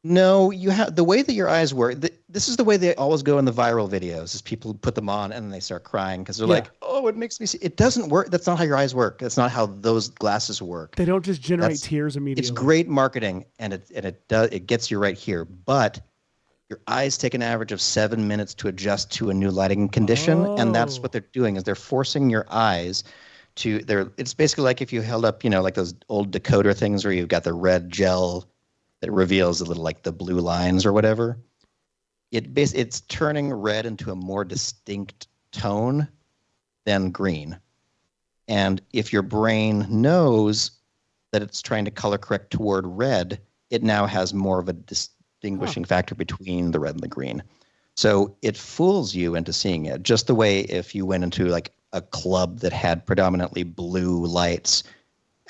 No, you have the way that your eyes work. This is the way they always go in the viral videos. Is people put them on and then they start crying because they're like, "Oh, it makes me see." It doesn't work. That's not how your eyes work. That's not how those glasses work. They don't just generate tears immediately. It's great marketing, and it gets you right here. But your eyes take an average of 7 minutes to adjust to a new lighting condition, and that's what they're doing. Is they're forcing your eyes to. It's basically like if you held up, like those old decoder things where you've got the red gel that reveals a little like the blue lines or whatever. It's turning red into a more distinct tone than green. And if your brain knows that it's trying to color correct toward red, it now has more of a distinguishing factor between the red and the green. So it fools you into seeing it. Just the way if you went into like a club that had predominantly blue lights,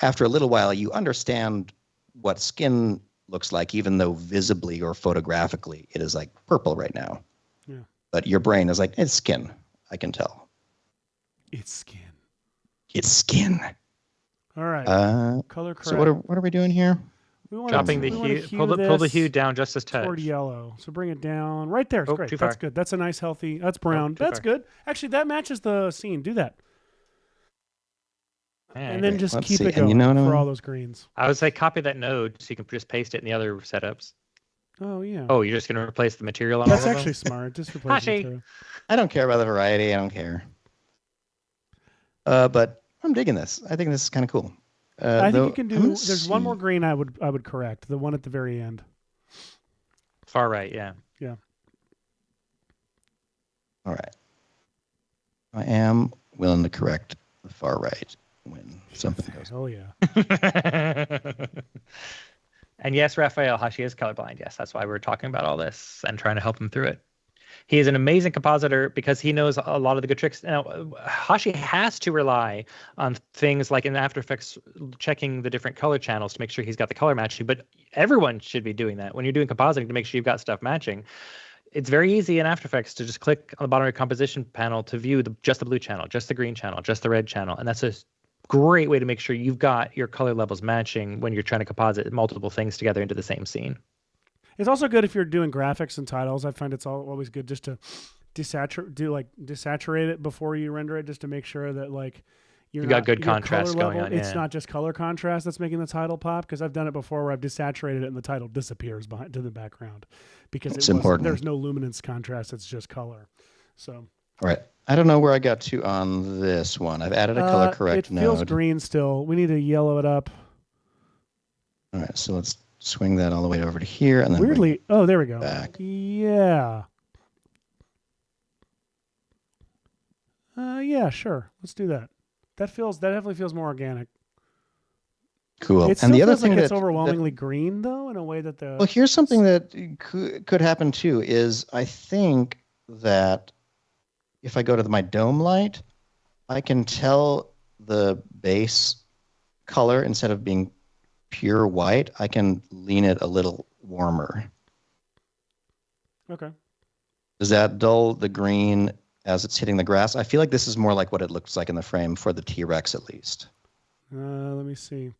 after a little while you understand what skin looks like, even though visibly or photographically it is like purple right now. Yeah. But your brain is like, it's skin. I can tell. It's skin. It's skin. All right. Color correct. So what are we doing here? Dropping the hue. Pull the hue down just a touch. Toward yellow. So bring it down. Right there. It's great. Too far. That's good. That's a nice healthy. That's brown. That's good. Actually, that matches the scene. Do that. And then just keep it going for all those greens. I would say copy that node so you can just paste it in the other setups. Oh, yeah. Oh, you're just going to replace the material on That's all of them? actually smart. Just replace the material. I don't care about the variety. I don't care. But I'm digging this. I think this is kind of cool. I think you can do... There's one more green I would correct. The one at the very end. Far right, yeah. Yeah. All right. I am willing to correct the far right when something goes. Oh, yeah. And yes, Raphael, Hashi is colorblind. Yes, that's why we're talking about all this and trying to help him through it. He is an amazing compositor because he knows a lot of the good tricks. Now, Hashi has to rely on things like in After Effects, checking the different color channels to make sure he's got the color matching. But everyone should be doing that when you're doing compositing to make sure you've got stuff matching. It's very easy in After Effects to just click on the bottom of your composition panel to view just the blue channel, just the green channel, just the red channel. And that's a great way to make sure you've got your color levels matching when you're trying to composite multiple things together into the same scene. It's also good if you're doing graphics and titles. I find it's always good just to desaturate it before you render it, just to make sure that like you got good contrast going on. It's not just color contrast that's making the title pop, because I've done it before where I've desaturated it and the title disappears to the background because it's important. There's no luminance contrast. It's just color. So. All right. I don't know where I got to on this one. I've added a color correct node. It feels green still. We need to yellow it up. All right. So let's swing that all the way over to here, and then weirdly, there we go. Back. Yeah. Yeah, sure. Let's do that. That definitely feels more organic. Cool. It still and the other feels thing like it's that, overwhelmingly green, though, in a way that the. well, here's something that could happen too. Is I think that if I go to my dome light, I can tell the base color instead of being pure white. I can lean it a little warmer. Okay. Does that dull the green as it's hitting the grass? I feel like this is more like what it looks like in the frame for the T-Rex, at least. Let me see.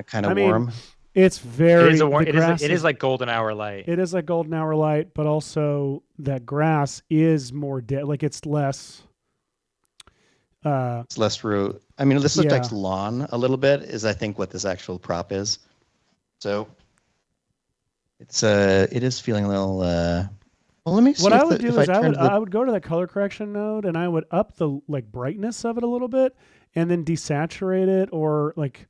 Kind of warm. It's very. It is like golden hour light. It is like golden hour light, but also that grass is more dead. Like it's less. It's less root. I mean, this looks like lawn a little bit. Is I think what this actual prop is. So. It is feeling a little. Well, let me see. What I would do is I would go to that color correction node and I would up the brightness of it a little bit and then desaturate it, or like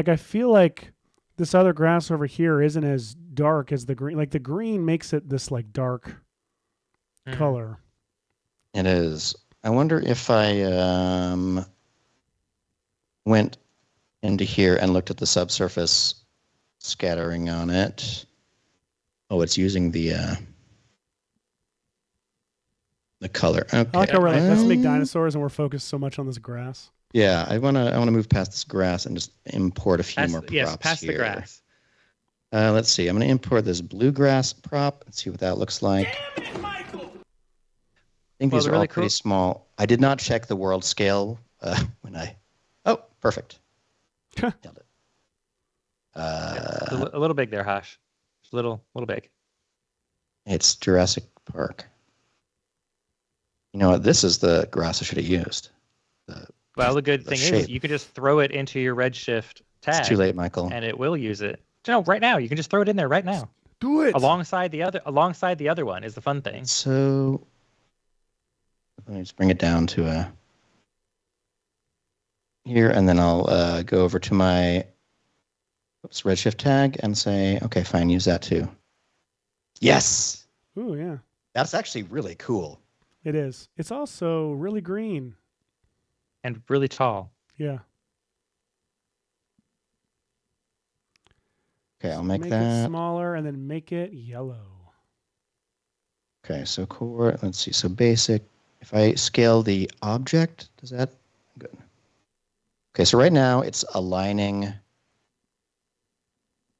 I feel like this other grass over here isn't as dark as the green. Like the green makes it this like dark color. It is. I wonder if I went into here and looked at the subsurface scattering on it. Oh, it's using the color. Okay. I like how we're like, let's make dinosaurs and we're focused so much on this grass. Yeah, I wanna move past this grass and just import a few more props. Yes, past here. the grass. Let's see. I'm gonna import this bluegrass prop and see what that looks like. I think these are all pretty small. I did not check the world scale when I. Oh, perfect. Nailed it. A little big there, Hash. Just a little big. It's Jurassic Park. You know what? This is the grass I should have used. The good thing is you can just throw it into your Redshift tag. It's too late, Michael. And it will use it. No, right now. You can just throw it in there right now. Do it. Alongside the other one is the fun thing. So let me just bring it down to here, and then I'll go over to my Redshift tag and say, okay, fine, use that too. Yes. Ooh, yeah. That's actually really cool. It is. It's also really green. And really tall. Yeah. Okay, I'll make it that smaller and then make it yellow. Okay, so core, let's see. So basic, if I scale the object, does that? Good. Okay, so right now it's aligning.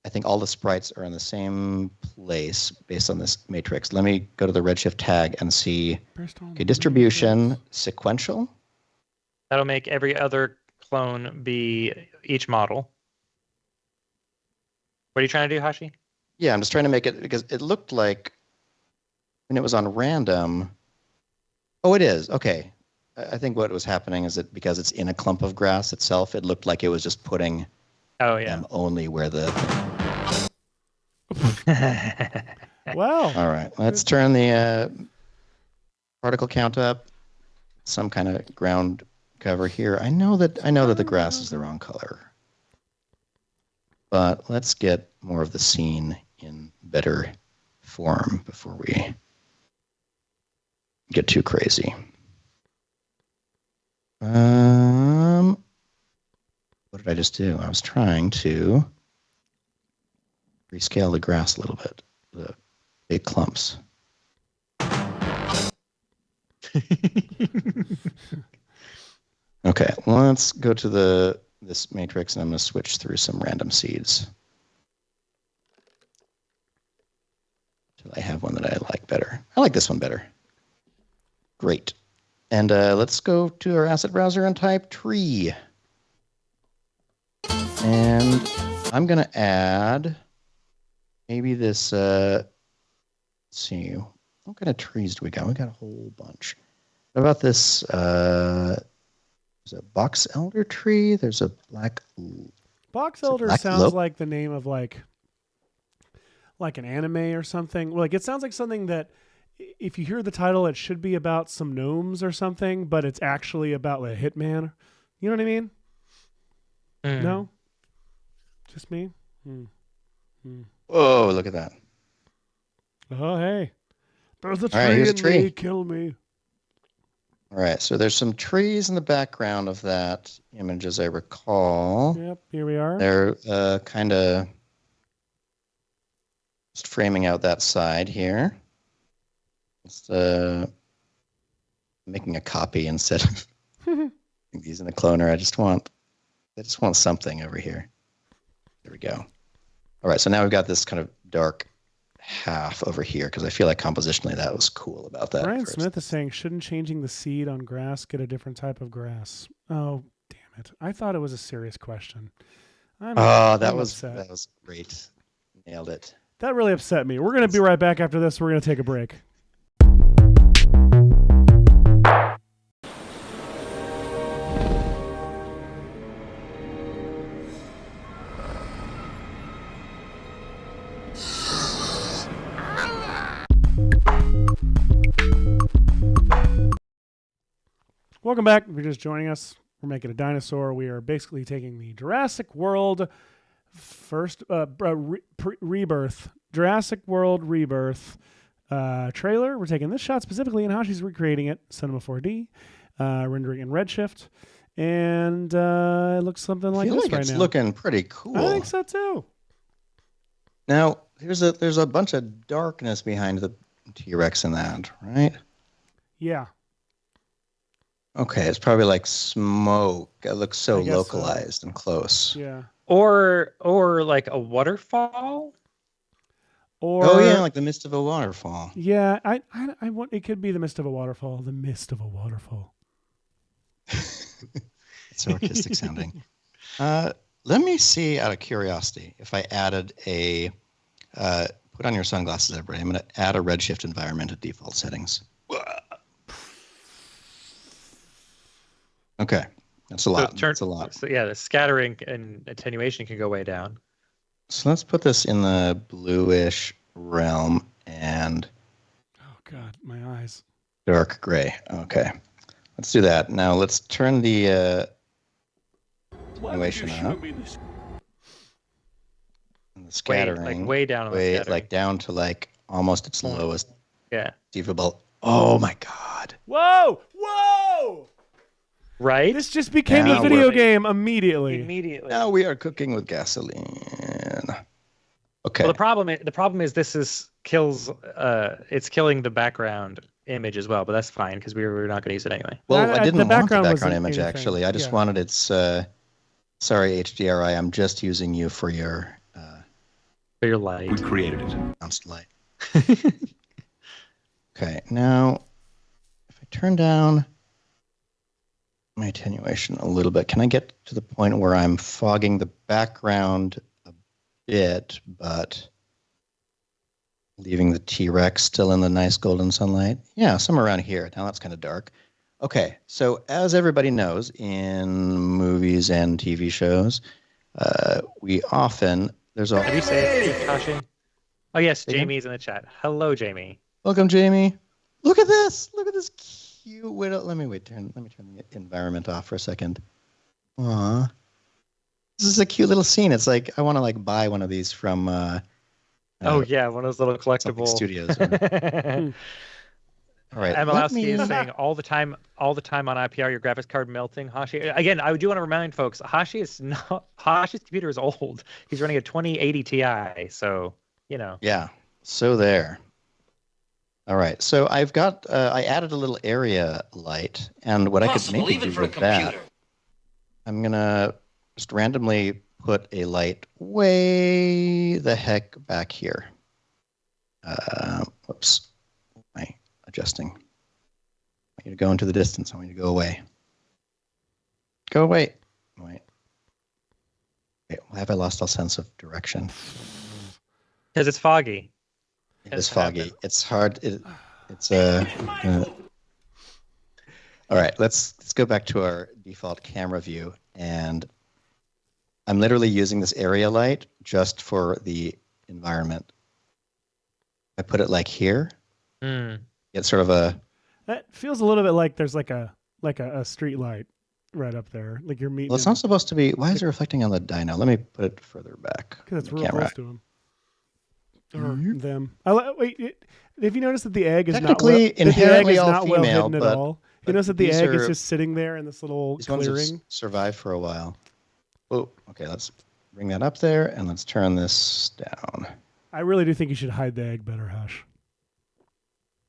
I think all the sprites are in the same place based on this matrix. Let me go to the Redshift tag and see. Okay, distribution, sequential. That'll make every other clone be each model. What are you trying to do, Hashi? Yeah, I'm just trying to make it, because it looked like when it was on random. Oh, it is. Okay. I think what was happening is that because it's in a clump of grass itself, it looked like it was just putting them only where the... Wow. All right. Let's turn the particle count up. Some kind of ground cover here. I know that the grass is the wrong color. But let's get more of the scene in better form before we get too crazy. What did I just do? I was trying to rescale the grass a little bit, the big clumps. Okay, let's go to this matrix, and I'm going to switch through some random seeds until I have one that I like better. I like this one better. Great. And let's go to our asset browser and type tree. And I'm going to add maybe this, let's see, what kind of trees do we got? We got a whole bunch. What about this, there's a box elder tree, there's a black... Box elder sounds like the name of like an anime or something. Like it sounds like something that if you hear the title, it should be about some gnomes or something, but it's actually about a hitman. You know what I mean? No? Just me? Oh, look at that. Oh, hey. There's a tree right, here's a and tree. they kill me. All right, so there's some trees in the background of that image, as I recall. Yep, here we are. They're kind of just framing out that side here. Just making a copy instead of these in the cloner. I just want something over here. There we go. All right, so now we've got this kind of dark half over here because I feel like compositionally that was cool about that. Brian Smith is saying, shouldn't changing the seed on grass get a different type of grass? Oh, damn it. I thought it was a serious question. That was great. Nailed it. That really upset me. We're going to be right back after this. We're going to take a break. Welcome back. If you're just joining us, we're making a dinosaur. We are basically taking the Jurassic World Rebirth. Jurassic World Rebirth trailer. We're taking this shot specifically, and Hashi's recreating it. Cinema 4D, rendering in Redshift, and it looks something like this right now. It's looking pretty cool. I think so too. Now, there's a bunch of darkness behind the T-Rex in that, right? Yeah. Okay, it's probably like smoke. It looks so localized and close. Yeah. Or like a waterfall. Or like the mist of a waterfall. Yeah, I want it could be the mist of a waterfall. The mist of a waterfall. It's so artistic sounding. Let me see, out of curiosity, if I added a put on your sunglasses, everybody. I'm going to add a Redshift environment at default settings. Okay, that's a lot. That's a lot. So yeah, the scattering and attenuation can go way down. So let's put this in the bluish realm and... Oh, God, my eyes. Dark gray. Okay, let's do that. Now let's turn the attenuation up. And the scattering. Way down on the scattering. Like down to like almost its lowest achievable. Oh, my God. Whoa! Whoa! Right? This just became a video game immediately. Now we are cooking with gasoline. Okay. Well, the problem is this kills. It's killing the background image as well, but that's fine because we were not going to use it anyway. Well, I didn't want the background image actually. I just wanted its. Sorry, HDRI. I'm just using you for your. For your light. We created it. Announced light. Okay. Now, if I turn down my attenuation a little bit, can I get to the point where I'm fogging the background a bit, but leaving the T-Rex still in the nice golden sunlight? Yeah, somewhere around here. Now that's kind of dark. Okay, so as everybody knows, in movies and TV shows, we often... Have you said it, Hashi? Oh, yes, Jamie's in the chat. Hello, Jamie. Welcome, Jamie. Look at this. Look at this cute widow. Let me turn the environment off for a second. Aww. This is a cute little scene. It's like I want to like buy one of these from one of those little collectible studios. All right. Emalowski is saying all the time on IPR your graphics card melting. Hashi, again, I do want to remind folks, Hashi's computer is old. He's running a 2080 Ti, so Yeah. So there. All right, so I've got, I added a little area light, and what I could maybe do with that, I'm going to just randomly put a light way the heck back here. Whoops, am I adjusting? I want you to go into the distance, I want you to go away. Go away. Wait, why have I lost all sense of direction? Because it's foggy. It is foggy. It's hard. All right, let's go back to our default camera view, and I'm literally using this area light just for the environment. I put it like here. It's sort of a. That feels a little bit like there's like a street light right up there, like you're meeting. Well, it's not supposed to be. Why is it reflecting on the dino? Let me put it further back. Because it's real close to him. Or them. Wait, have you noticed that the egg is technically not well, inherently all well female, hidden but at all? He knows that the egg is just sitting there in this little clearing. Survive for a while. Oh, okay. Let's bring that up there, and let's turn this down. I really do think you should hide the egg better, Hush.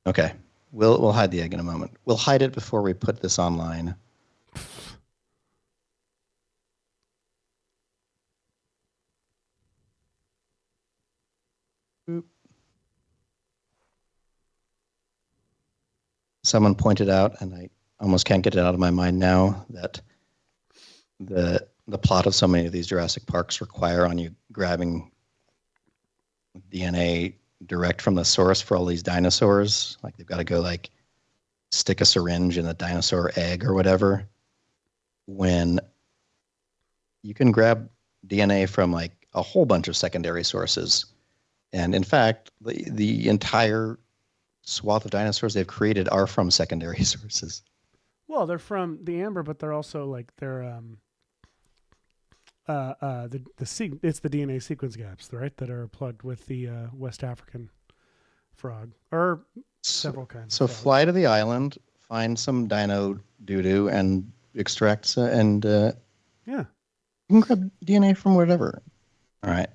Okay. We'll hide the egg in a moment. We'll hide it before we put this online. Boop. Someone pointed out, and I almost can't get it out of my mind now, that the plot of so many of these Jurassic Parks require on you grabbing DNA direct from the source for all these dinosaurs. Like they've got to go like stick a syringe in a dinosaur egg or whatever. When you can grab DNA from like a whole bunch of secondary sources. And in fact, the entire swath of dinosaurs they've created are from secondary sources. Well, they're from the amber, but they're also like it's the DNA sequence gaps, right, that are plugged with the West African frog, or several kinds. So fly to the island, find some dino doo-doo, and extract and yeah, you can grab DNA from whatever. All right.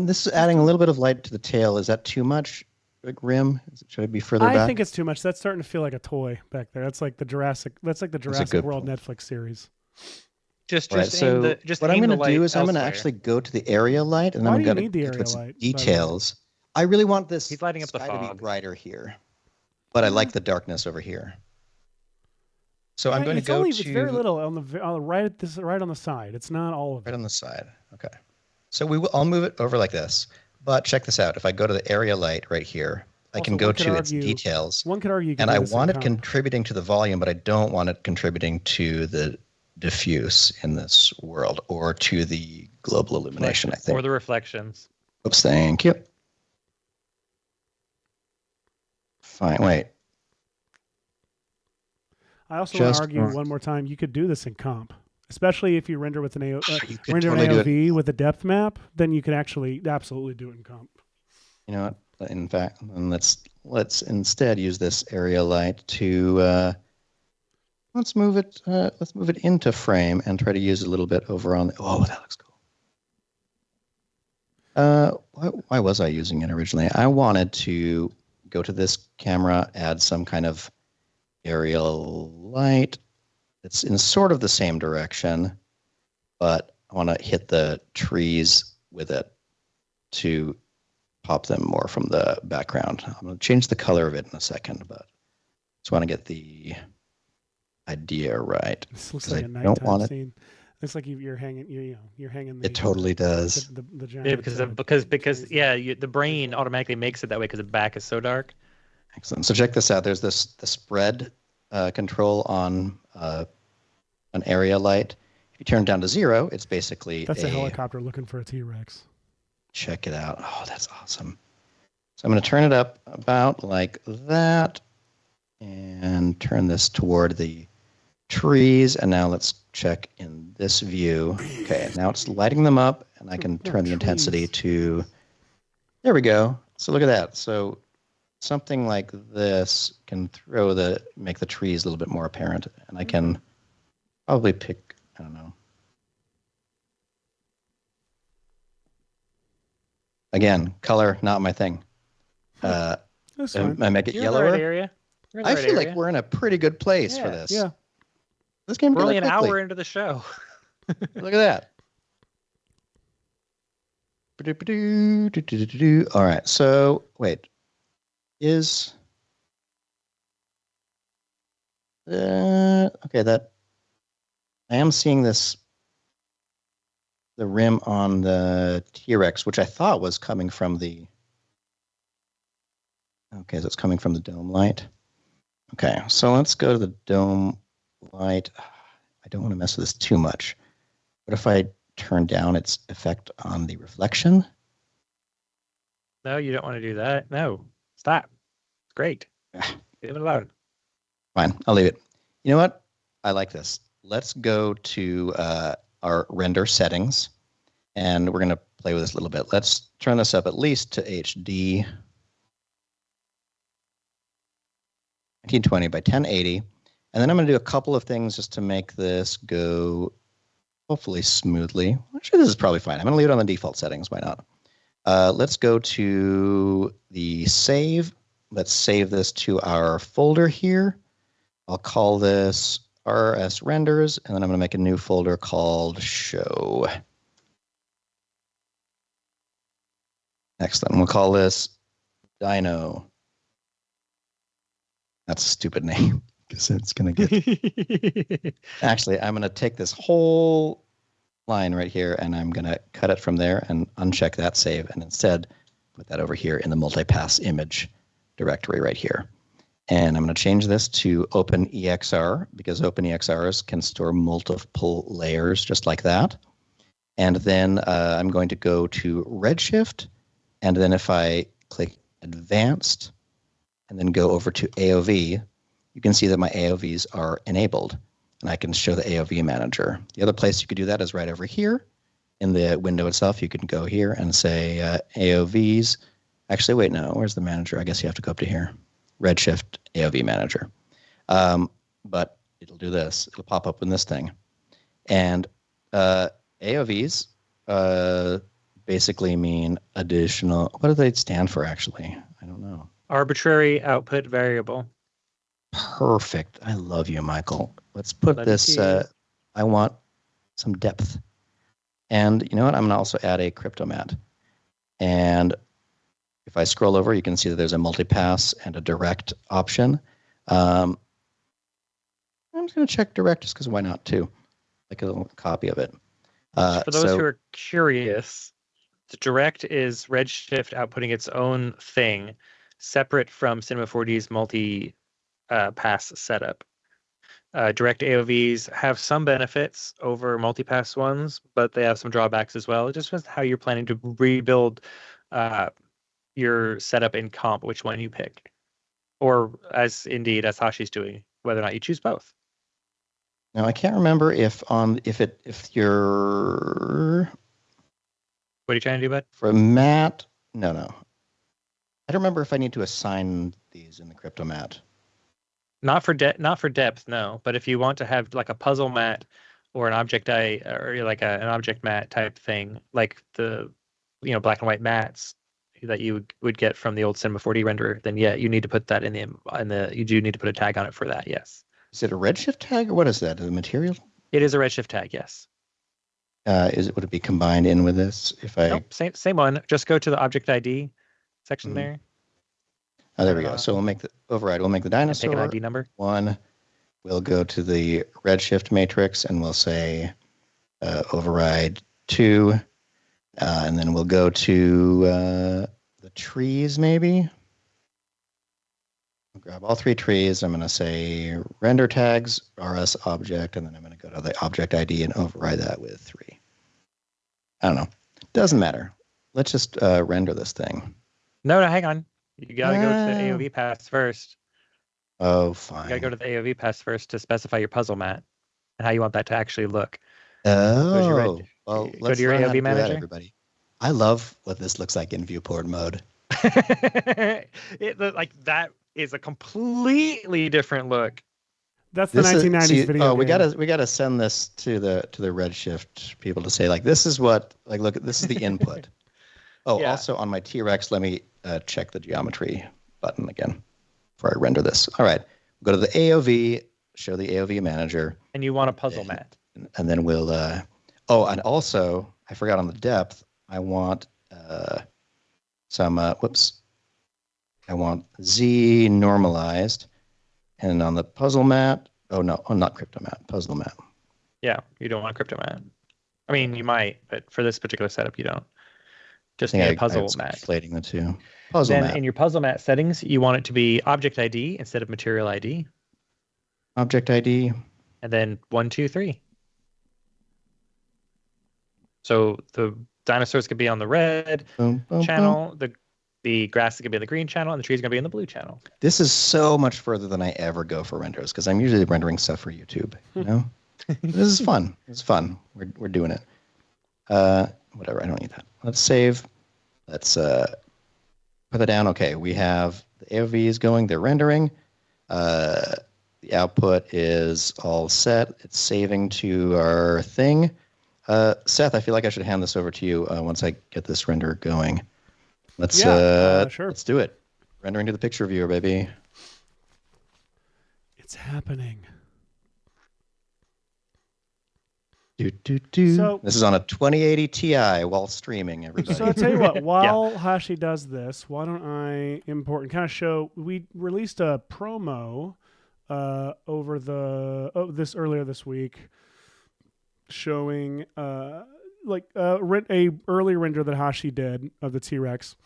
This is adding a little bit of light to the tail. Is that too much? Like rim? Should it be further back? I think it's too much. That's starting to feel like a toy back there. That's like the Jurassic World Netflix series. Just what I'm going to do is I'm going to actually go to the area light, and I'm going to put some details. I really want this He's lighting up the sky fog. to be brighter here, but I like the darkness over here. So I'm going to go to. It's very little on the right on the side. It's not all of it. Right on the side. Okay. So I'll move it over like this. But check this out. If I go to the area light right here, I can go to its details. One could argue. And I want it contributing to the volume, but I don't want it contributing to the diffuse in this world or to the global illumination, I think. Or the reflections. Oops, thank you. Fine, wait. I also want to argue one more time, you could do this in comp. Especially if you render with an AOV with a depth map, then you can actually absolutely do it in comp. You know what? In fact, let's instead use this area light to let's move it into frame and try to use it a little bit over on. Oh, that looks cool. Why was I using it originally? I wanted to go to this camera, add some kind of aerial light. It's in sort of the same direction, but I want to hit the trees with it to pop them more from the background. I'm going to change the color of it in a second, but just want to get the idea right. This looks like a nighttime scene. Looks like you're hanging. You're hanging. It totally does. The giant, because the brain automatically makes it that way because the back is so dark. Excellent. So check this out. There's the spread control on an area light. If you turn it down to 0, it's basically that's a helicopter looking for a T-Rex. Check it out. Oh, that's awesome. So I'm going to turn it up about like that and turn this toward the trees. And now let's check in this view. Okay, now it's lighting them up, and I can turn the intensity to, there we go. So look at that. So something like this can make the trees a little bit more apparent, and I can probably pick, I don't know. Again, color, not my thing. I make it yellower. Right area. I feel like we're in a pretty good place for this. Yeah. This game we're only an hour into the show. Look at that. All right, so wait. Okay, that I am seeing the rim on the T-Rex, which I thought was coming from the. Okay, so it's coming from the dome light. Okay, so let's go to the dome light. I don't want to mess with this too much. What if I turn down its effect on the reflection? No, you don't want to do that. No, stop. It's great. Leave it alone. Fine, I'll leave it. You know what? I like this. Let's go to our render settings, and we're going to play with this a little bit. Let's turn this up at least to HD. 1920 by 1080, And then I'm going to do a couple of things just to make this go hopefully smoothly. Actually, this is probably fine. I'm going to leave it on the default settings. Why not? Let's go to the save. Let's save this to our folder here. I'll call this RS renders, and then I'm going to make a new folder called show. Excellent. We'll call this Dino. That's a stupid name because it's going to get. Actually, I'm going to take this whole line right here and I'm going to cut it from there and uncheck that save and instead put that over here in the multipass image directory right here. And I'm going to change this to OpenEXR because OpenEXRs can store multiple layers just like that. And then I'm going to go to Redshift. And then if I click Advanced and then go over to AOV, you can see that my AOVs are enabled. And I can show the AOV manager. The other place you could do that is right over here in the window itself. You can go here and say AOVs. Actually, wait, no. Where's the manager? I guess you have to go up to here. Redshift AOV manager. But it'll do this. It'll pop up in this thing. And AOVs basically mean additional. What do they stand for, actually? I don't know. Arbitrary output variable. Perfect. I love you, Michael. Let's put this. I want some depth. And you know what? I'm going to also add a cryptomat. And if I scroll over, you can see that there's a multipass and a direct option. I'm just going to check direct just because why not too? Like a little copy of it. For those who are curious, the direct is Redshift outputting its own thing, separate from Cinema 4D's multi-pass setup. Direct AOVs have some benefits over multipass ones, but they have some drawbacks as well. It just depends how you're planning to rebuild your setup in comp, which one you pick, or as Hashi's doing, whether or not you choose both. Now I can't remember if you're. What are you trying to do, bud? For mat, no. I don't remember if I need to assign these in the cryptomat. Not for depth, no. But if you want to have like a puzzle mat or an object or like an object mat type thing, like the black and white mats that you would get from the old Cinema 4D renderer, then yeah, you need to put that you do need to put a tag on it for that. Yes. Is it a Redshift tag or what is that? The material? It is a Redshift tag. Yes. Would it be combined in with this? Nope, same one. Just go to the object ID section there. Oh, there we go. So we'll make the override. We'll make the dinosaur. Pick an ID number. 1. We'll go to the Redshift matrix and we'll say override 2. And then we'll go to the trees maybe. I'll grab all 3 trees. I'm going to say render tags, RS object, and then I'm going to go to the object ID and override that with 3. I don't know. Doesn't matter. Let's just render this thing. No, hang on. You got to go to the AOV pass first. Oh, fine. You got to go to the AOV pass first to specify your puzzle mat and how you want that to actually look. Oh, well, go to your AOV manager. That, everybody. I love what this looks like in viewport mode. That is a completely different look. That's the 1990s video. Oh, we gotta send this to the Redshift people to say this is what look, this is the input. Oh, yeah. Also on my T-Rex, let me check the geometry button again before I render this. All right, go to the AOV, show the AOV manager, and you want a puzzle mat, and then we'll. And also I forgot on the depth. I want some. I want Z normalized, and on the puzzle mat. Oh no, not crypto mat. Puzzle mat. Yeah, you don't want a crypto mat. I mean, you might, but for this particular setup, you don't. Just a puzzle mat. Conflating the two. Puzzle mat. In your puzzle mat settings, you want it to be object ID instead of material ID. Object ID. And then 1, 2, 3. So the dinosaurs could be on the red channel. The grass is going to be in the green channel, and the trees are going to be in the blue channel. This is so much further than I ever go for renders because I'm usually rendering stuff for YouTube. You know, this is fun. It's fun. We're doing it. Whatever. I don't need that. Let's save. Let's put that down. Okay, we have the AOVs going. They're rendering. The The output is all set. It's saving to our thing. Seth, I feel like I should hand this over to you once I get this render going. Sure. Let's do it. Rendering to the picture viewer, baby. It's happening. So, this is on a 2080 Ti while streaming, everybody. So I'll tell you what, while Hashi does this, why don't I import and kind of show, we released a promo earlier this week showing a early render that Hashi did of the T-Rex,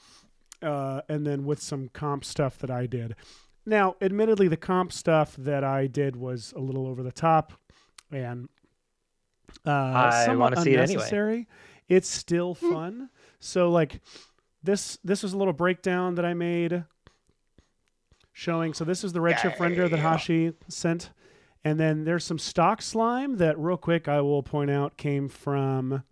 and then with some comp stuff that I did. Now, admittedly, the comp stuff that I did was a little over the top and I want to see it anyway. It's still fun. So like this was a little breakdown that I made showing. So this is the Redshift render that Hashi sent. And then there's some stock slime that real quick I will point out came from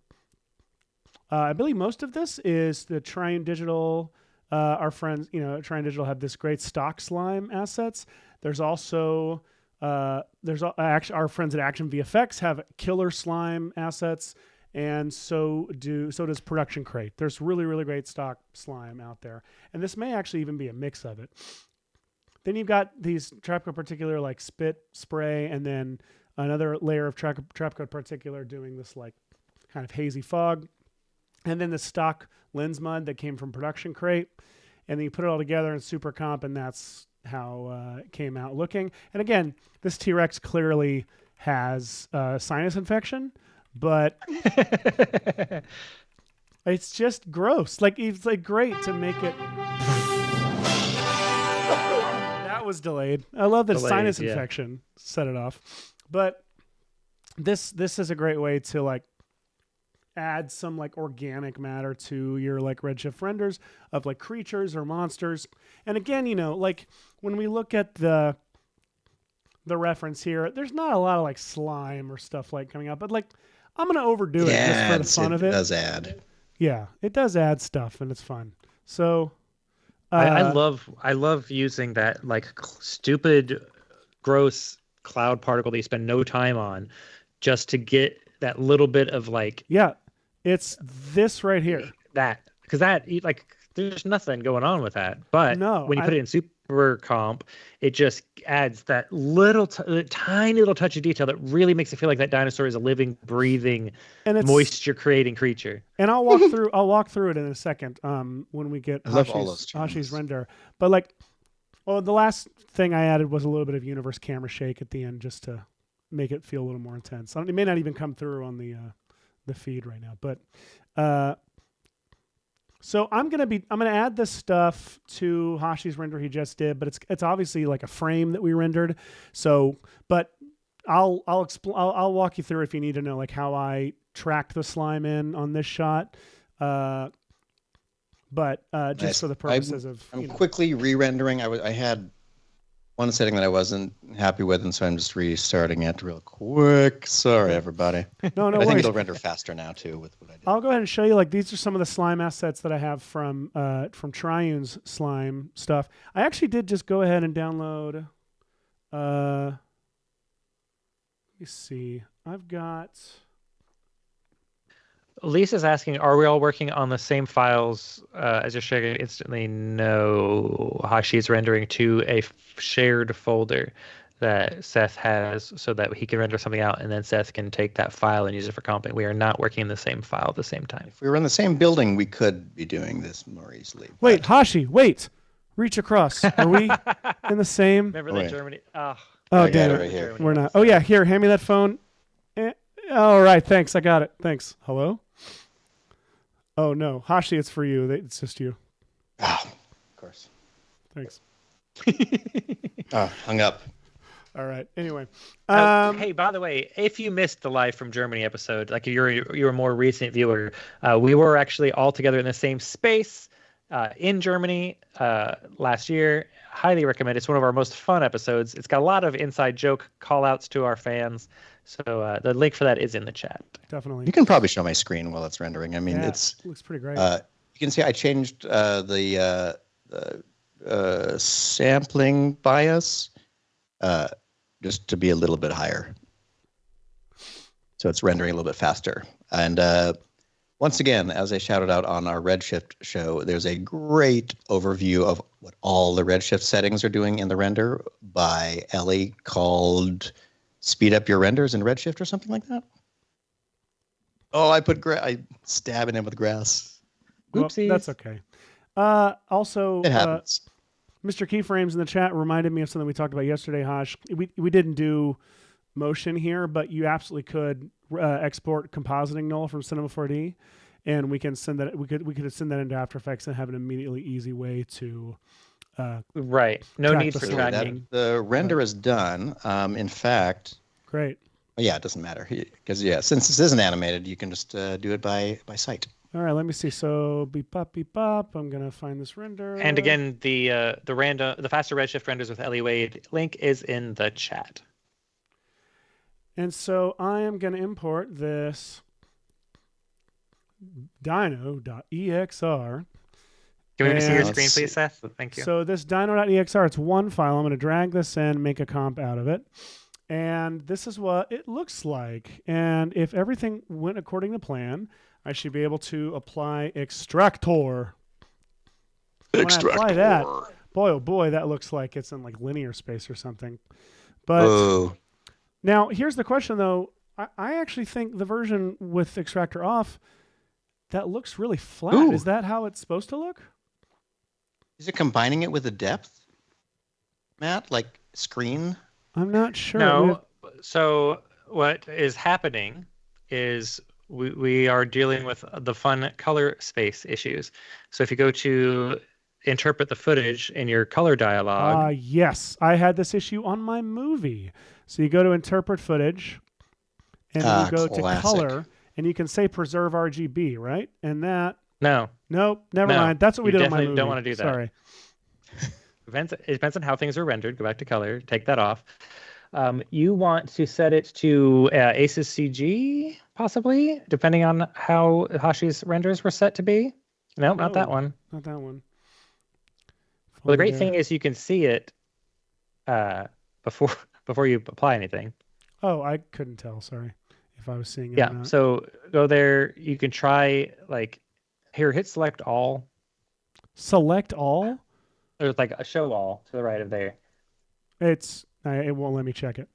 I believe most of this is the Triune Digital, our friends, Triune Digital have this great stock slime assets. There's also our friends at Action VFX have killer slime assets, and so does Production Crate. There's really, really great stock slime out there, and this may actually even be a mix of it. Then you've got these Trapcoat Particular like spit spray, and then another layer of Trapcoat Particular doing this like kind of hazy fog, and then the stock lens mud that came from Production Crate, and then you put it all together in Super Comp, and that's how it came out looking. And again, this T-Rex clearly has sinus infection, but it's just gross. Like it's like great to make it. That was delayed. I love that sinus infection set it off. But this is a great way to like add some like organic matter to your like Redshift renders of like creatures or monsters. And again, like when we look at the reference here, there's not a lot of like slime or stuff like coming out, but like I'm going to overdo it just for the fun of it. It does add. Yeah, it does add stuff and it's fun. So I love using that like stupid, gross cloud particle that you spend no time on just to get that little bit of like, it's this right here. Because there's nothing going on with that. But when you put it in Super Comp, it just adds that little, tiny little touch of detail that really makes it feel like that dinosaur is a living, breathing, moisture-creating creature. And I'll walk through it in a second when we get Hashi's render. But the last thing I added was a little bit of universe camera shake at the end just to make it feel a little more intense. It may not even come through on the feed right now, but so I'm gonna add this stuff to Hashi's render he just did, but it's obviously like a frame that we rendered. So, but I'll walk you through if you need to know like how I tracked the slime in on this shot. But just for the purposes I'm quickly re-rendering. I had one setting that I wasn't happy with, and so I'm just restarting it real quick. Sorry, everybody. No, I think it'll render faster now too with what I did. I'll go ahead and show you. Like these are some of the slime assets that I have from Triune's slime stuff. I actually did just go ahead and download. Let me see. I've got. Lisa's asking, are we all working on the same files as you're sharing instantly? No. Hashi is rendering to a shared folder that Seth has so that he can render something out, and then Seth can take that file and use it for comping. We are not working in the same file at the same time. If we were in the same building, we could be doing this more easily. Wait, Hashi, wait. Reach across. Are we in the same? Remember that Germany? Oh, damn it. Right here. We're not. Oh, yeah. Here, hand me that phone. All right. Thanks. I got it. Thanks. Hello? Oh, no. Hashi, it's for you. It's just you. Oh, of course. Thanks. Hung up. All right. Anyway. Hey, by the way, if you missed the Live from Germany episode, like you're a more recent viewer, we were actually all together in the same space in Germany last year. Highly recommend. It's one of our most fun episodes. It's got a lot of inside joke call outs to our fans. So the link for that is in the chat. Definitely. You can probably show my screen while it's rendering. I mean, it looks pretty great. You can see I changed the sampling bias just to be a little bit higher. So it's rendering a little bit faster. And once again, as I shouted out on our Redshift show, there's a great overview of what all the Redshift settings are doing in the render by Ellie called Speed Up Your Renders in Redshift or something like that. Oh, I stabbing him with grass. Oopsies. Well, that's okay. Also, it happens. Mr. Keyframes in the chat reminded me of something we talked about yesterday, Hash. We didn't do motion here, but you absolutely could export compositing null from Cinema 4D, and we can send that. We could send that into After Effects and have an immediately easy way to. Right. No need for tracking. The render is done. In fact. Great. Yeah, it doesn't matter because since this isn't animated, you can just do it by sight. All right, let me see. So beep bop. I'm gonna find this render. And again, the faster Redshift renders with Ellie Wade link is in the chat. And so I am gonna import this dino.exr. Can we see your screen, please, Seth? Thank you. So this dino.exr, it's one file. I'm gonna drag this in, make a comp out of it. And this is what it looks like. And if everything went according to plan, I should be able to apply extractor. When I apply that, boy, oh boy, that looks like it's in like linear space or something. But now here's the question, though. I actually think the version with extractor off, that looks really flat. Ooh. Is that how it's supposed to look? Is it combining it with the depth, Matt? Like screen? I'm not sure. No. So what is happening is we are dealing with the fun color space issues. So if you go to interpret the footage in your color dialog. Yes, I had this issue on my movie. So you go to interpret footage, and you go to color, and you can say preserve RGB, right? And that. Nope, never mind. That's what we did on my movie. Don't want to do that. Sorry. It depends on how things are rendered. Go back to color. Take that off. You want to set it to ACES CG, possibly, depending on how Hashi's renders were set to be. No, not that one. Not that one. Well, the great thing is you can see it before you apply anything. Oh, I couldn't tell. Sorry, if I was seeing it. Yeah. So go there. You can try here. Hit select all. Select all. There's like a show all to the right of there. It won't let me check it.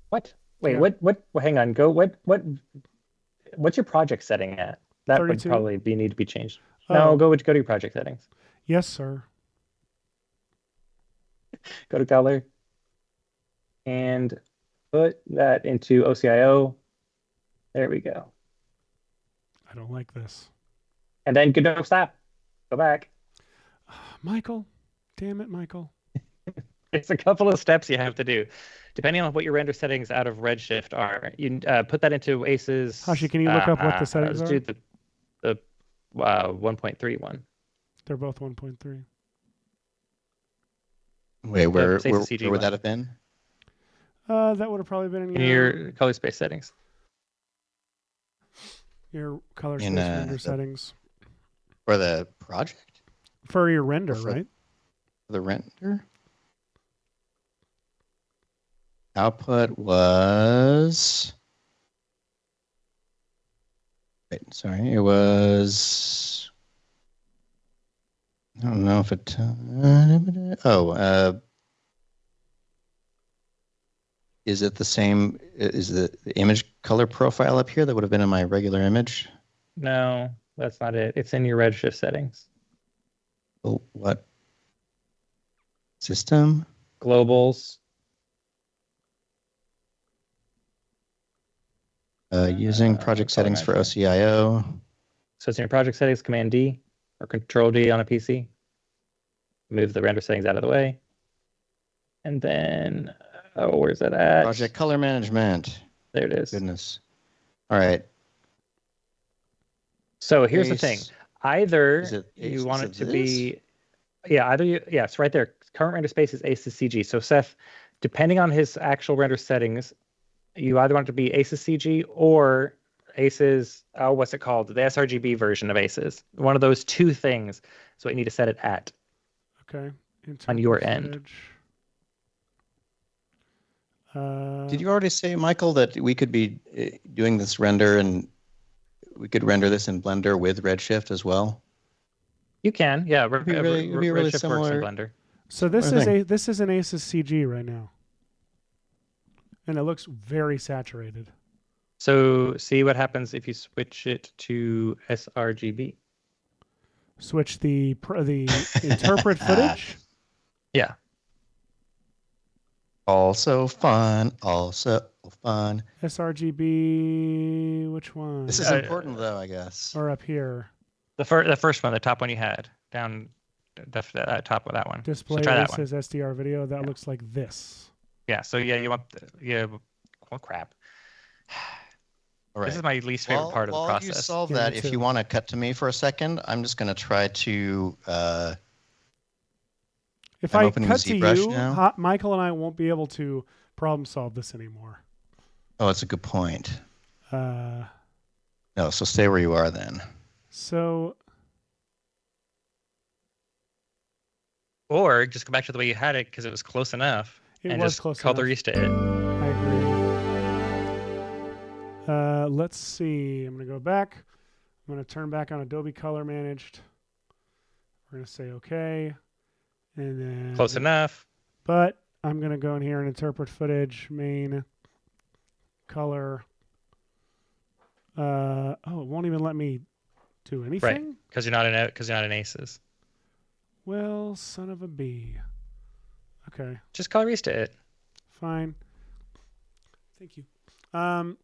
What? Wait, yeah. What? Hang on. Go. What's your project setting at? That 32? Would probably need to be changed. No, go to your project settings. Yes, sir. Go to color and put that into OCIO. There we go. I don't like this. And then no, stop. Go back. Michael. Damn it, Michael. It's a couple of steps you have to do. Depending on what your render settings out of Redshift are, you put that into ACES. Hashi, can you look up what the settings are? Do the 1.3 one. They're both 1.3. Wait, where would that have been? That would have probably been in your color space settings. Your color space render settings. For the project? For your render, right? For the render? Output was... Wait, sorry. It was... I don't know if it... is it the same... Is the image color profile up here that would have been in my regular image? No, that's not it. It's in your Redshift settings. Oh, what? System? Globals. Using project settings for OCIO. So it's in your project settings, Command D or Control D on a PC. Move the render settings out of the way. And then, where's that at? Project color management. There it is. Goodness. All right. So here's the thing. Either you want it to be, it's right there. Current render space is ACES CG. So Seth, depending on his actual render settings, you either want it to be ACES CG or ACES, what's it called? The sRGB version of ACES. One of those two things is what you need to set it at. Okay. On your end. Did you already say, Michael, that we could be doing this render and we could render this in Blender with Redshift as well? You can, yeah. It'd be really Redshift similar. works in Blender. So this is an Asus CG right now, and it looks very saturated. So see what happens if you switch it to sRGB. Switch the interpret footage. Yeah. Also fun. sRGB. Which one? This is important, though, I guess. Or up here. The first one, the top one you had down. The top of that one. Display so says SDR video. That looks like this. Yeah. So yeah, you want oh crap. All right. This is my least favorite part of the process. While you solve that, if you want to cut to me for a second, I'm just going to try to. If I cut to you, Michael and I won't be able to problem solve this anymore. Oh, that's a good point. No, so stay where you are then. So. Or just go back to the way you had it because it was close enough. And just colorista it. I agree. Let's see. I'm going to go back. I'm going to turn back on Adobe Color Managed. We're going to say OK. And then close enough. But I'm going to go in here and interpret footage, main, color. Oh, it won't even let me do anything? Right, because you're not an Asus. Well, son of a bee. Okay. Just colorista it. Fine. Thank you. I'll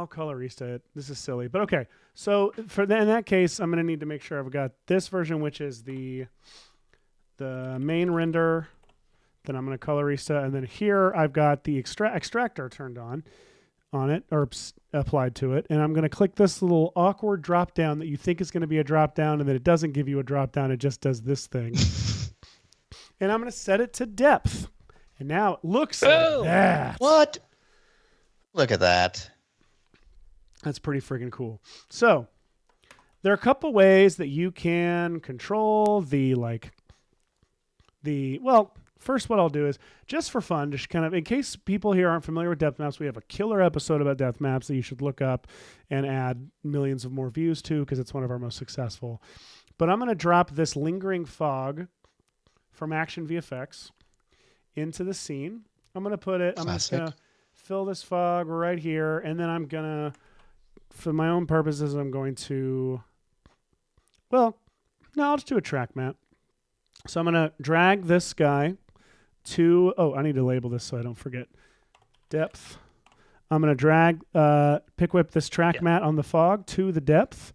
colorista it. This is silly, but okay. So in that case, I'm going to need to make sure I've got this version, which is the main render. Then I'm going to colorista, and then here I've got the extractor turned on it or applied to it, and I'm going to click this little awkward drop down that you think is going to be a drop down, and then it doesn't give you a drop down. It just does this thing. And I'm going to set it to depth. And now it looks like that. What? Look at that. That's pretty freaking cool. So there are a couple ways that you can control first what I'll do is, just for fun, just kind of, in case people here aren't familiar with depth maps, we have a killer episode about depth maps that you should look up and add millions of more views to because it's one of our most successful. But I'm going to drop this lingering fog from Action VFX into the scene. I'm going to put it, I'm just going to fill this fog right here, and then I'm going to, for my own purposes, I'm going to, I'll just do a track map. So I'm going to drag this guy to, I need to label this so I don't forget. Depth. I'm going to drag, pick whip this track mat on the fog to the depth,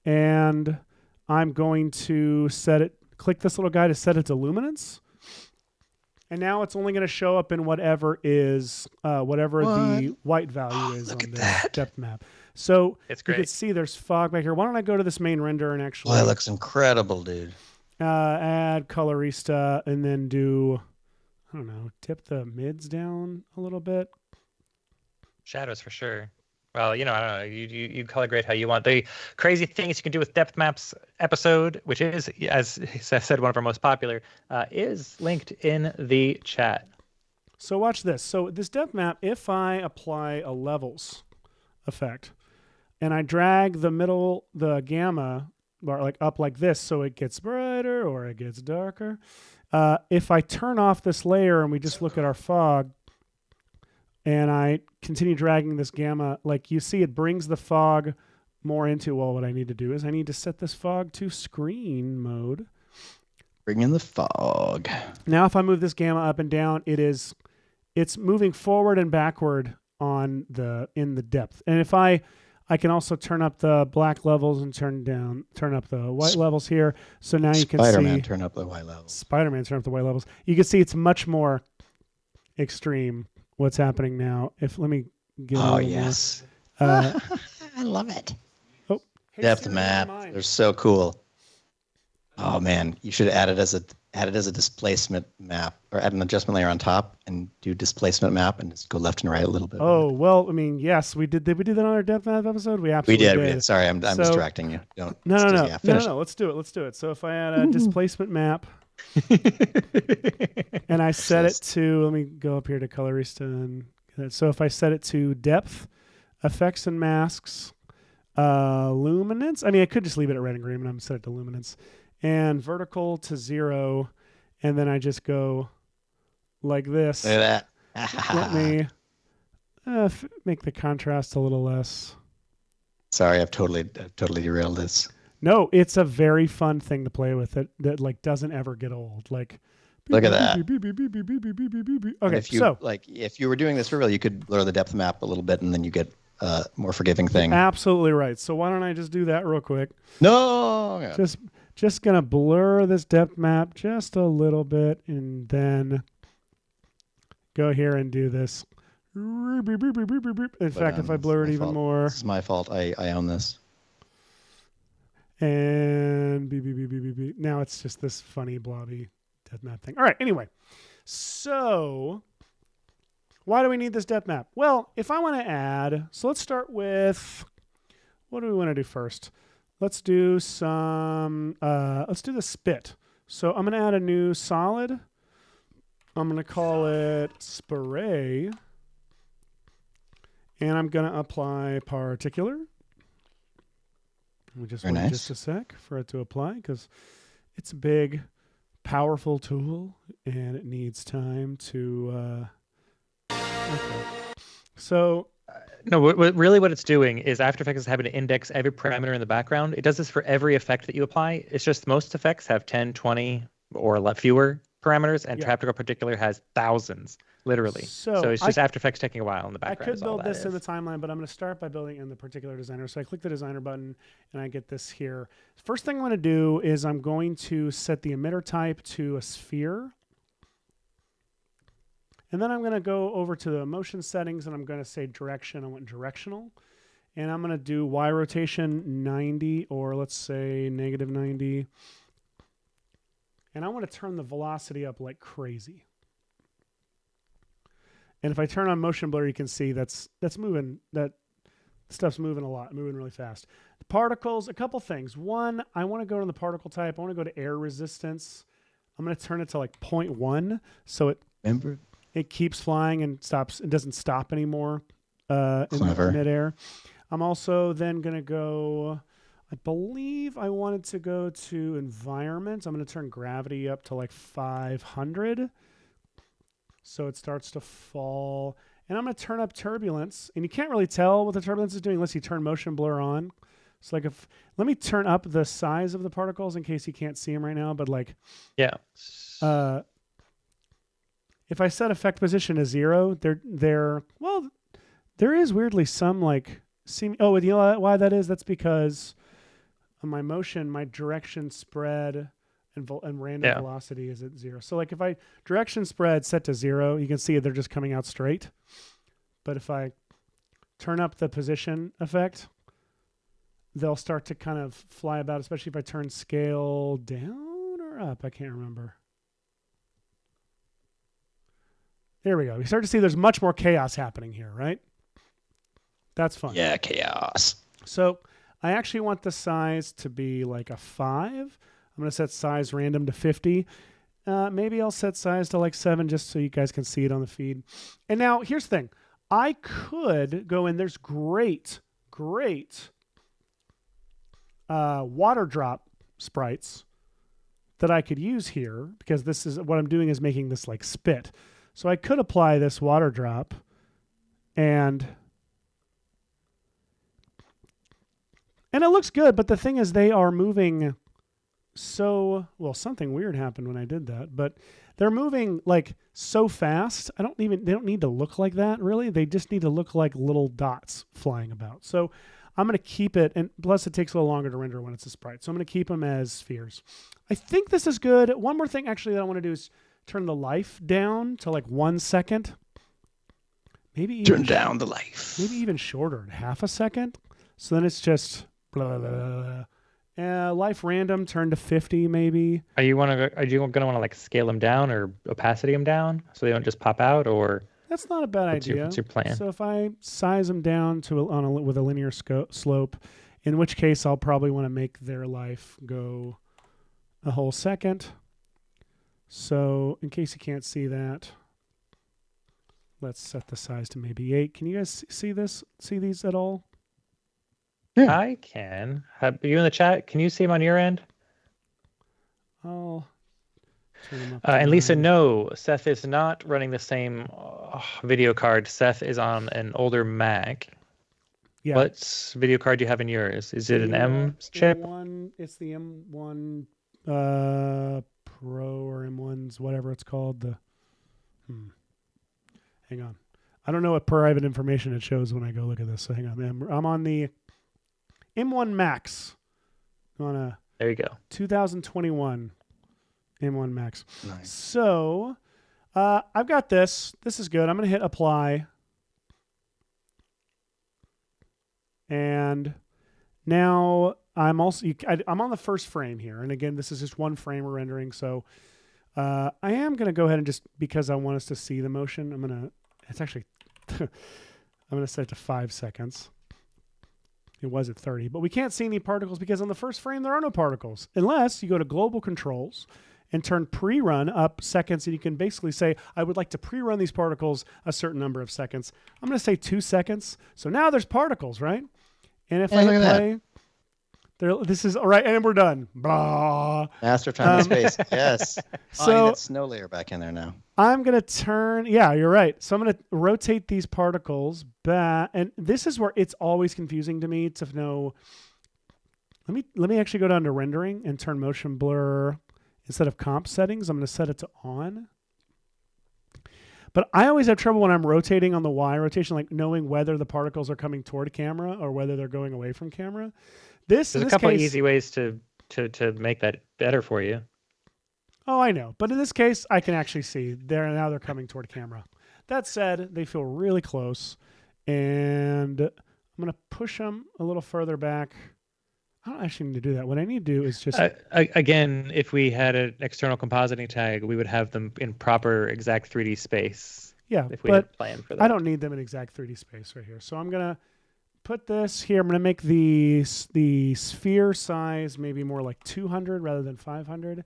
and I'm going to click this little guy to set its illuminance. And now it's only going to show up in whatever the white value is on this depth map. So it's great. You can see there's fog back here. Why don't I go to this main render and actually... Well, that looks incredible, dude. Add colorista and then do, I don't know, tip the mids down a little bit. Shadows for sure. Well, I don't know. You color grade how you want. The crazy things you can do with depth maps episode, which is, as I said, one of our most popular, is linked in the chat. So watch this. So this depth map, if I apply a levels effect and I drag the gamma bar up like this so it gets brighter or it gets darker. If I turn off this layer and we just look at our fog, and I continue dragging this gamma, like you see it brings the fog more into, what I need to do is I need to set this fog to screen mode. Bring in the fog. Now if I move this gamma up and down, it's moving forward and backward in the depth. And if I can also turn up the black levels and turn up the white levels here. So now you can see Spider-Man turn up the white levels. Spider-Man turn up the white levels. You can see it's much more extreme. What's happening now? Let me get. Oh yes, I love it. Oh, depth map. They're so cool. Oh man, you should add it as a displacement map, or add an adjustment layer on top and do displacement map and just go left and right a little bit. Oh well, I mean, yes, we did. Did we do that on our depth map episode? We absolutely did. We did. Sorry, I'm distracting you. No. Let's do it. So if I add a displacement map And I set it to, let me go up here to Colorista. And so if I set it to depth, effects and masks, luminance. I mean, I could just leave it at red and green, but I'm set it to luminance. And vertical to 0. And then I just go like this. Look at that. Let me make the contrast a little less. Sorry, I've totally derailed this. No, it's a very fun thing to play with that like doesn't ever get old. Like, look at that. Okay, if you were doing this for real, you could blur the depth map a little bit, and then you get a more forgiving thing. Absolutely right. So why don't I just do that real quick? No, just gonna blur this depth map just a little bit, and then go here and do this. In fact, if I blur it even more, this is my fault. I own this. And now it's just this funny blobby depth map thing. All right. Anyway, so why do we need this depth map? Well, if I want to add, so let's start with, what do we want to do first? Let's do let's do the spit. So I'm going to add a new solid. I'm going to call it spray. And I'm going to apply particular. We just wait just a sec for it to apply because it's a big, powerful tool and it needs time to. Okay. So. No, what it's doing is After Effects is having to index every parameter in the background. It does this for every effect that you apply. It's just most effects have 10, 20, or fewer parameters, and Tactical Particular has thousands. Literally. So it's just After Effects taking a while in the background. I could build this in the timeline, but I'm going to start by building in the particular designer. So I click the designer button and I get this here. First thing I'm going to do is I'm going to set the emitter type to a sphere. And then I'm going to go over to the motion settings and I'm going to say direction. I want directional. And I'm going to do Y rotation 90, or let's say negative 90. And I want to turn the velocity up like crazy. And if I turn on motion blur, you can see that's moving. That stuff's moving a lot, moving really fast. The particles, a couple things. One, I want to go to the particle type. I want to go to air resistance. I'm going to turn it to like 0.1, so it keeps flying and stops. It doesn't stop anymore in midair. I'm also then going to go. I believe I wanted to go to environment. I'm going to turn gravity up to like 500. So it starts to fall. And I'm going to turn up turbulence. And you can't really tell what the turbulence is doing unless you turn motion blur on. So like let me turn up the size of the particles in case you can't see them right now. But like, yeah. If I set effect position to 0, well, there is weirdly some like, you know why that is? That's because my motion, my direction spread and random velocity is at 0. So like if I direction spread set to 0, you can see they're just coming out straight. But if I turn up the position effect, they'll start to kind of fly about, especially if I turn scale down or up. I can't remember. There we go. You start to see there's much more chaos happening here, right? That's fun. Yeah, chaos. So I actually want the size to be like a 5. I'm going to set size random to 50. Maybe I'll set size to like 7 just so you guys can see it on the feed. And now here's the thing. I could go in. There's great water drop sprites that I could use here because this is what I'm doing is making this like spit. So I could apply this water drop and it looks good. But the thing is they are moving something weird happened when I did that, but they're moving like so fast. They don't need to look like that really. They just need to look like little dots flying about. So I'm going to keep it, and plus it takes a little longer to render when it's a sprite. So I'm going to keep them as spheres. I think this is good. One more thing actually that I want to do is turn the life down to like 1 second. Maybe even turn down the life. Maybe even shorter, half a second. So then it's just blah, blah, blah. Life random turn to 50 maybe. Are you gonna want to like scale them down or opacity them down so they don't just pop out, or? That's not a bad idea. What's your plan? So if I size them down with a linear slope, in which case I'll probably want to make their life go a whole second. So in case you can't see that, let's set the size to maybe 8. Can you guys see this? See these at all? Yeah. I can. Are you in the chat? Can you see them on your end? I'll turn them up. And Lisa, no, Seth is not running the same video card. Seth is on an older Mac. Yeah. What video card do you have in yours? Is it an M chip? It's the M1 Pro or M1's, whatever it's called. Hang on. I don't know what private information it shows when I go look at this. So hang on. I'm on the M1 Max. There you go. 2021 M1 Max. Nice. So I've got this. This is good. I'm going to hit apply. And now I'm on the first frame here. And again, this is just one frame we're rendering. So I am going to go ahead and just, because I want us to see the motion, I'm going to set it to 5 seconds. It was at 30, but we can't see any particles because on the first frame, there are no particles unless you go to global controls and turn pre-run up seconds. And you can basically say, I would like to pre-run these particles a certain number of seconds. I'm going to say 2 seconds. So now there's particles, right? And if I hit play, this is all right. And we're done. Blah. Master of time and space. Yes. So that snow layer back in there now. I'm going to turn. Yeah, you're right. So I'm going to rotate these particles back. And this is where it's always confusing to me to know. Let me actually go down to rendering and turn motion blur. Instead of comp settings, I'm going to set it to on. But I always have trouble when I'm rotating on the Y rotation, like knowing whether the particles are coming toward camera or whether they're going away from camera. There's a couple of easy ways to make that better for you. Oh, I know. But in this case, I can actually see now they're coming toward camera. That said, they feel really close. And I'm going to push them a little further back. I don't actually need to do that. What I need to do is just... again, if we had an external compositing tag, we would have them in proper exact 3D space. Yeah, if we had planned for that. I don't need them in exact 3D space right here. So I'm going to put this here. I'm going to make the sphere size maybe more like 200 rather than 500.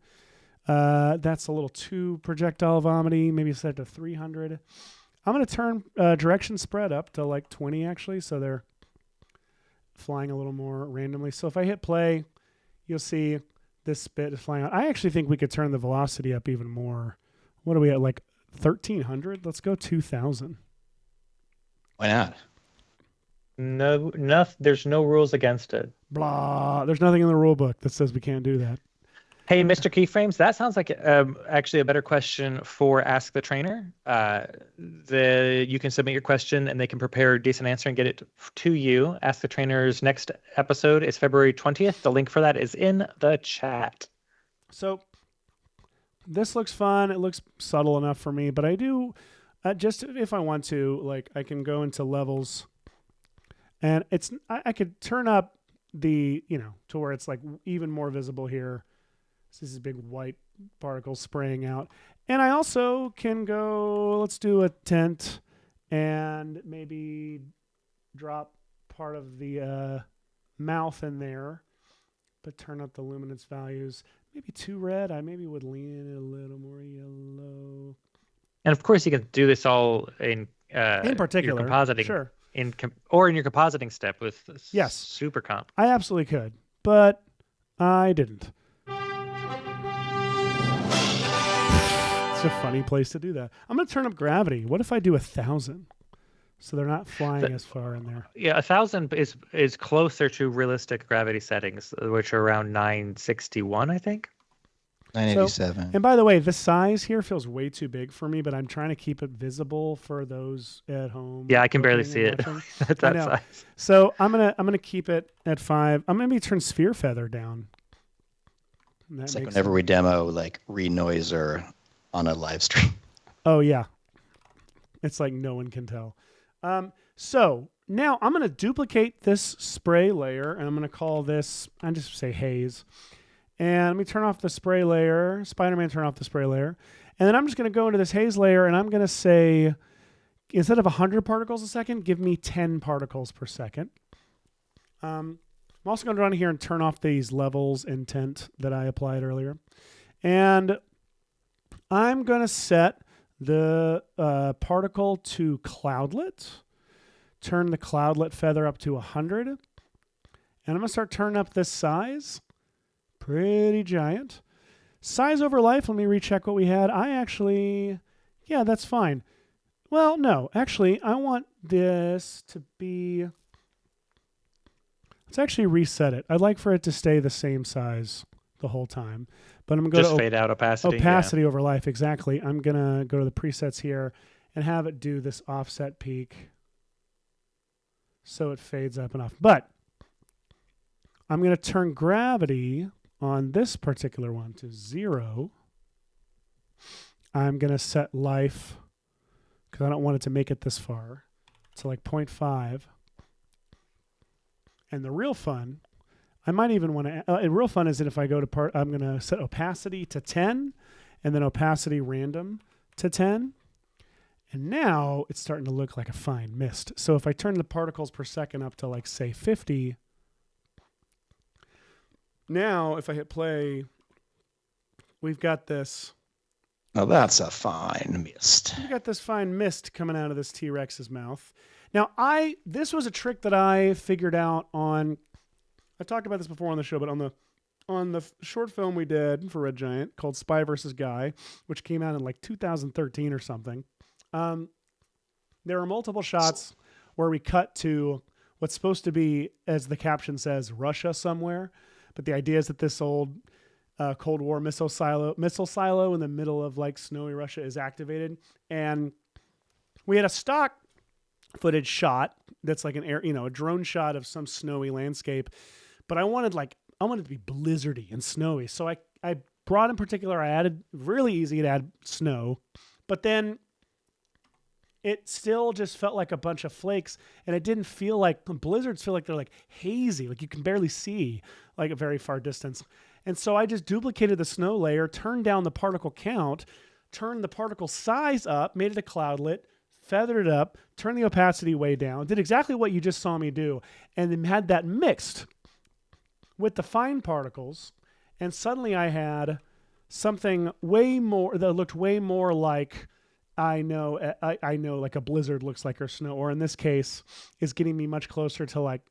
That's a little too projectile vomity. Maybe set it to 300. I'm going to turn direction spread up to like 20 actually, so they're flying a little more randomly. So if I hit play, you'll see this bit is flying out. I actually think we could turn the velocity up even more. What are we at, like 1,300? Let's go 2,000. Why not? No, there's no rules against it. Blah. There's nothing in the rule book that says we can't do that. Hey, Mr. Keyframes, that sounds like actually a better question for Ask the Trainer. You can submit your question and they can prepare a decent answer and get it to you. Ask the Trainer's next episode is February 20th. The link for that is in the chat. So this looks fun. It looks subtle enough for me, but I do, just if I want to, like I can go into levels and I could turn up the, to where it's like even more visible here. This is big white particles spraying out. And I also can go, let's do a tent and maybe drop part of the mouth in there, but turn up the luminance values. Maybe too red. I maybe would lean in a little more yellow. And of course you can do this all in particular, your compositing. Sure. Or in your compositing step with yes. Super Comp. I absolutely could, but I didn't. It's a funny place to do that. I'm going to turn up gravity. What if I do 1,000? So they're not flying as far in there. Yeah, 1,000 is closer to realistic gravity settings, which are around 961, I think. 987. So, and by the way, the size here feels way too big for me, but I'm trying to keep it visible for those at home. Yeah, I can barely see it at that size. So I'm gonna keep it at 5. I'm gonna turn sphere feather down. It's like whenever we demo like re-noiser on a live stream. Oh yeah, it's like no one can tell. So now I'm going to duplicate this spray layer, and I'm going to call this, I just say haze. And let me turn off the spray layer. Spider-Man, turn off the spray layer. And then I'm just going to go into this haze layer, and I'm going to say, instead of 100 particles a second, give me 10 particles per second. I'm also going to run here and turn off these levels and tint that I applied earlier. And I'm going to set the particle to cloudlet, turn the cloudlet feather up to 100, and I'm going to start turning up this size. Pretty giant. Size over life, let me recheck what we had. Yeah, that's fine. Well, no, actually, I want this to be, let's actually reset it. I'd like for it to stay the same size the whole time. But I'm going to just fade out opacity. Opacity over life, exactly. I'm going to go to the presets here and have it do this offset peak so it fades up and off. But I'm going to turn gravity on this particular one to 0. I'm going to set life, because I don't want it to make it this far, to like 0.5. And the real fun, I might even want to, real fun is that if I go to I'm going to set opacity to 10 and then opacity random to 10. And now it's starting to look like a fine mist. So if I turn the particles per second up to like say 50, now if I hit play, we've got this. Oh, that's a fine mist. We got this fine mist coming out of this T-Rex's mouth. Now, this was a trick that I figured out on, I talked about this before on the show, but on the short film we did for Red Giant called Spy vs. Guy, which came out in like 2013 or something. There are multiple shots where we cut to what's supposed to be, as the caption says, Russia somewhere. But the idea is that this old Cold War missile silo in the middle of like snowy Russia is activated. And we had a stock footage shot that's like a drone shot of some snowy landscape. But I wanted it to be blizzardy and snowy. So I brought in particular, I added, really easy to add snow. But then it still just felt like a bunch of flakes, and it didn't feel like, blizzards feel like they're like hazy, like you can barely see like a very far distance. And so I just duplicated the snow layer, turned down the particle count, turned the particle size up, made it a cloudlet, feathered it up, turned the opacity way down, did exactly what you just saw me do, and then had that mixed with the fine particles. And suddenly I had something way more that looked way more like, I know like a blizzard looks like, or snow, or in this case is getting me much closer to like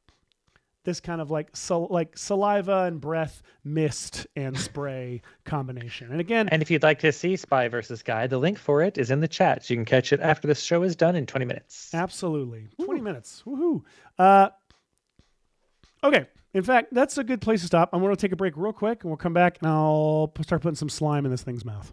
this kind of like saliva and breath mist and spray combination. And again, and if you'd like to see Spy vs. Guy, the link for it is in the chat, so you can catch it after this show is done in 20 minutes. Absolutely. 20 minutes. Woohoo. Okay. In fact, that's a good place to stop. I'm going to take a break real quick, and we'll come back, and I'll start putting some slime in this thing's mouth.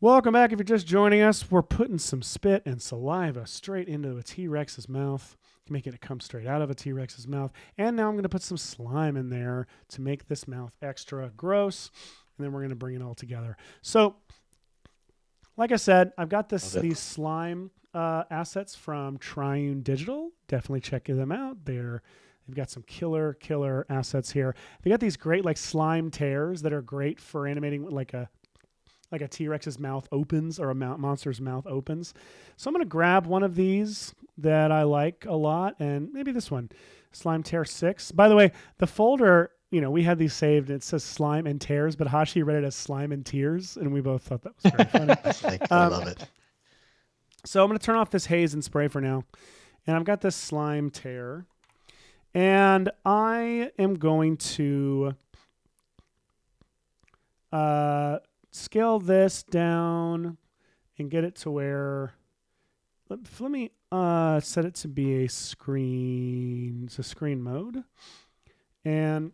Welcome back. If you're just joining us, we're putting some spit and saliva straight into a T-Rex's mouth, making it come straight out of a T-Rex's mouth. And now I'm going to put some slime in there to make this mouth extra gross. And then we're going to bring it all together. So, like I said, I've got these slime assets from Triune Digital. Definitely check them out. They've got some killer assets here. They got these great like slime tears that are great for animating like a T-Rex's mouth opens, or a monster's mouth opens. So I'm going to grab one of these that I like a lot, and maybe this one, Slime Tear 6. By the way, the folder, we had these saved, and it says Slime and Tears, but Hashi read it as Slime and Tears, and we both thought that was very funny. I love it. So I'm going to turn off this haze and spray for now, and I've got this Slime Tear, and I am going to scale this down and get it to where, let me set it to be a screen. It's a screen mode. And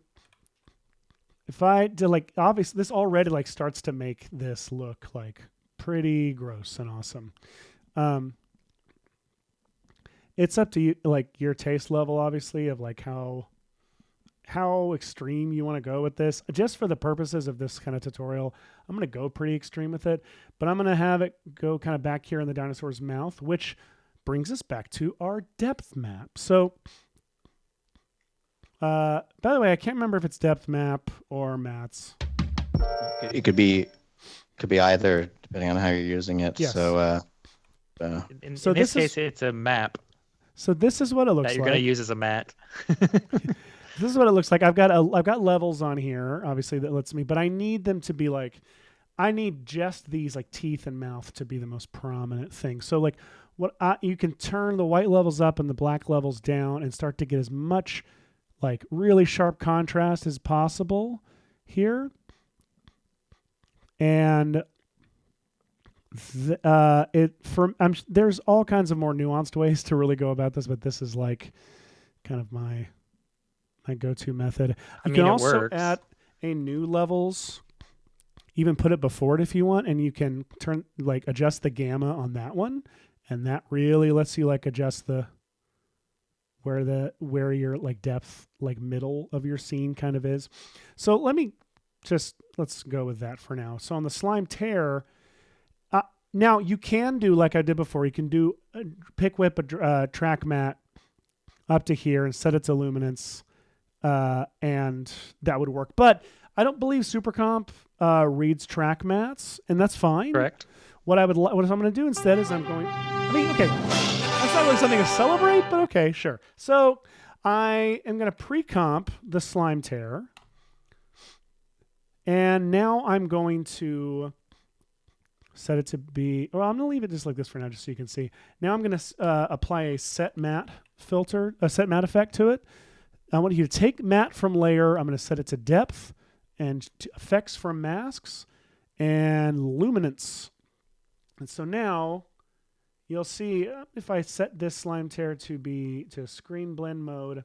if I did obviously this already starts to make this look like pretty gross and awesome. it's up to you, like your taste level, obviously, of like how extreme you want to go with this. Just for the purposes of this kind of tutorial, I'm going to go pretty extreme with it, but I'm going to have it go kind of back here in the dinosaur's mouth, which brings us back to our depth map. So, by the way, I can't remember if it's depth map or mats. It could be either, depending on how you're using it. Yes. So, in this case, it's a map. So this is what it looks like. That you're going to use as a mat. This is what it looks like. I've got levels on here, obviously, that lets me, but I need them to be like, I need just these like teeth and mouth to be the most prominent thing. So like you can turn the white levels up and the black levels down and start to get as much like really sharp contrast as possible here. And there's all kinds of more nuanced ways to really go about this, but this is like kind of my go-to method. You can also add a new levels, even put it before it if you want, and you can adjust the gamma on that one, and that really lets you like adjust where your like depth, like middle of your scene kind of is. So let's go with that for now. So on the slime tear, now you can do like I did before. You can do pick whip a track mat up to here and set it to luminance, and that would work. But I don't believe SuperComp reads track mats, and that's fine. Correct. What I'm going to do instead is okay, that's not really something to celebrate, but okay, sure. So I am going to pre-comp the slime tear, and now I'm going to set it to be, I'm going to leave it just like this for now, just so you can see. Now I'm going to apply a set matte filter, a set matte effect to it. I want you to take matte from layer. I'm going to set it to depth and to effects from masks and luminance. And so now you'll see if I set this slime tear to screen blend mode,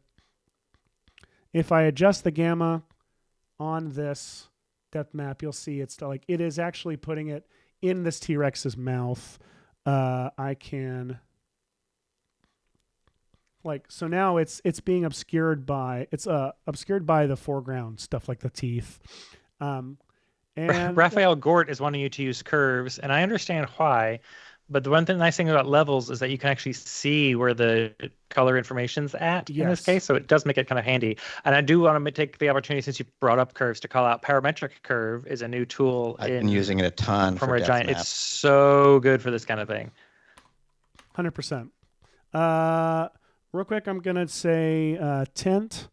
if I adjust the gamma on this depth map, you'll see it's like, it is actually putting it in this T-Rex's mouth. I can so now it's being obscured by the foreground stuff like the teeth. And Raphael Gort is wanting you to use curves, and I understand why. But the nice thing about levels is that you can actually see where the color information's at in this case, so it does make it kind of handy. And I do want to take the opportunity, since you brought up curves, to call out parametric curve is a new tool. I've been using it a ton from Red Giant. It's so good for this kind of thing. 100%. Real quick, I'm gonna say tint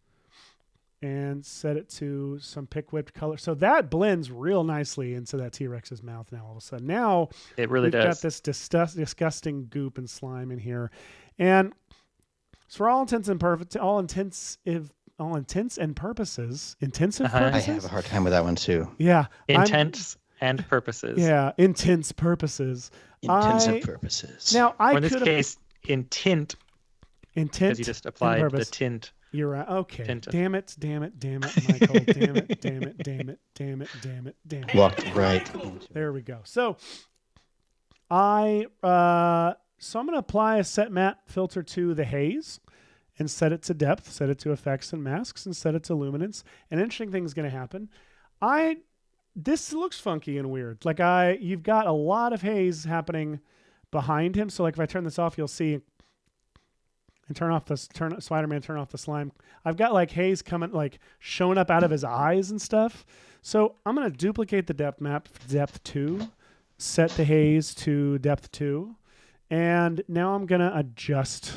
and set it to some pick whipped color. So that blends real nicely into that T-Rex's mouth now all of a sudden. Now it really does. We've got this disgusting goop and slime in here. And so for all intents and purposes, intensive purposes. I have a hard time with that one too. Yeah. Intents and purposes. Yeah, intense purposes. Intensive purposes. Now in this case, intent. Because you just applied the tint. You're right. Okay. Tint. Damn it, Michael. Damn it. Walked right. There we go. So I'm going to apply a set matte filter to the haze and set it to depth, set it to effects and masks, and set it to luminance. An interesting thing is going to happen. This looks funky and weird. Like you've got a lot of haze happening behind him. So like if I turn this off, you'll see. And turn off the slime. I've got like haze coming, like showing up out of his eyes and stuff. So I'm going to duplicate the depth map, depth 2, set the haze to depth 2. And now I'm going to adjust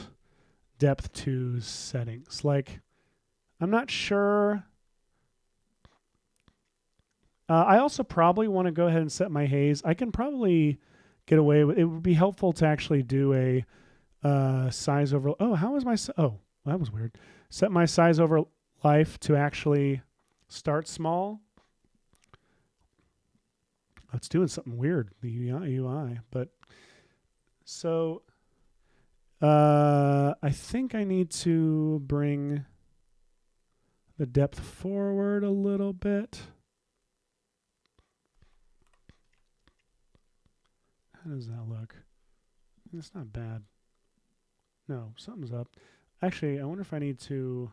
depth 2's settings. Like, I'm not sure. I also probably want to go ahead and set my haze. I can probably get away with it. Would be helpful to actually do a size over. Oh, how was my? Oh, that was weird. Set my size over life to actually start small. It's doing something weird. The UI, but so I think I need to bring the depth forward a little bit. How does that look? It's not bad. No, something's up. Actually, I wonder if I need to...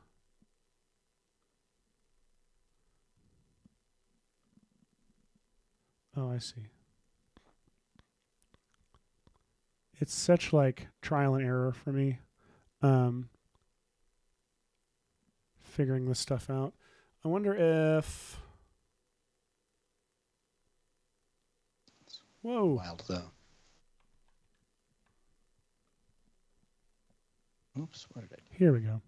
Oh, I see. It's such like trial and error for me. Figuring this stuff out. I wonder if... Whoa. Wild though. Oops, what did I do? Here we go.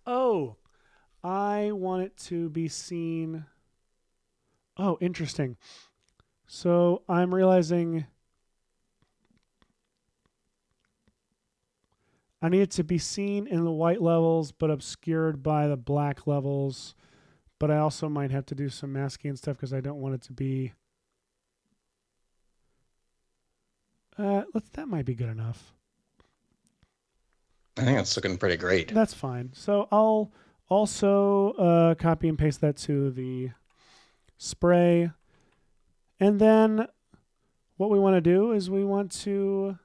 Oh, I want it to be seen. Oh, interesting. So I'm realizing I need it to be seen in the white levels, but obscured by the black levels. But I also might have to do some masking and stuff because I don't want it to be... that might be good enough. I think it's looking pretty great. That's fine. So I'll also copy and paste that to the spray. And then what we want to do is we want to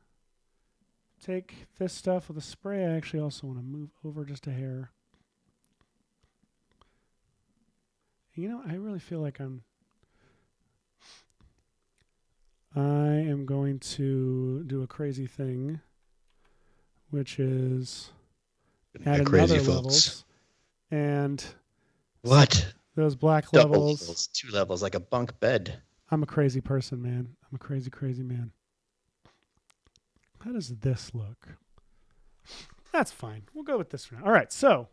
take this stuff with the spray. I actually also want to move over just a hair. You know, I really feel like I am going to do a crazy thing, which is add crazy another folks. Levels. And What? Those black Double levels. 2 levels, like a bunk bed. I'm a crazy person, man. I'm a crazy, crazy man. How does this look? That's fine. We'll go with this for now. All right, so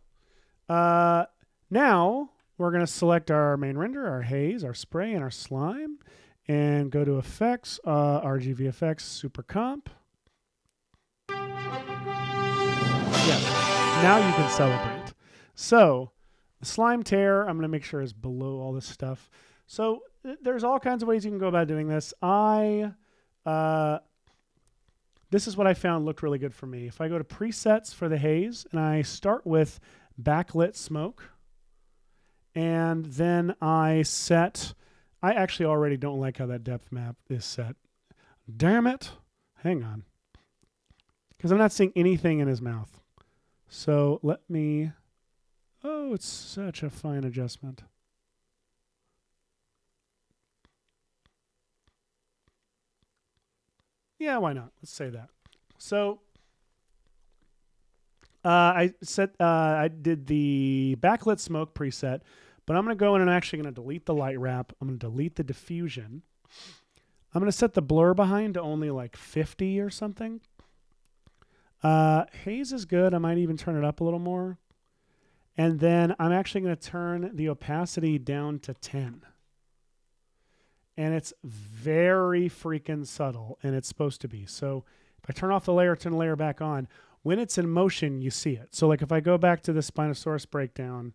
now we're going to select our main render, our haze, our spray, and our slime, and go to effects, RGVFX, super comp. Yes, now you can celebrate. So the slime tear, I'm going to make sure is below all this stuff. So there's all kinds of ways you can go about doing this. This is what I found looked really good for me. If I go to presets for the haze and I start with backlit smoke, and then I actually already don't like how that depth map is set. Damn it. Hang on. Because I'm not seeing anything in his mouth. So let me... Oh, it's such a fine adjustment. Yeah, why not? Let's say that. So I did the backlit smoke preset, but I'm going to go in and I'm actually going to delete the light wrap. I'm going to delete the diffusion. I'm going to set the blur behind to only like 50 or something. Haze is good. I might even turn it up a little more. And then I'm actually going to turn the opacity down to 10. And it's very freaking subtle, and it's supposed to be. So if I turn off the layer, turn the layer back on, when it's in motion, you see it. So like if I go back to the Spinosaurus breakdown,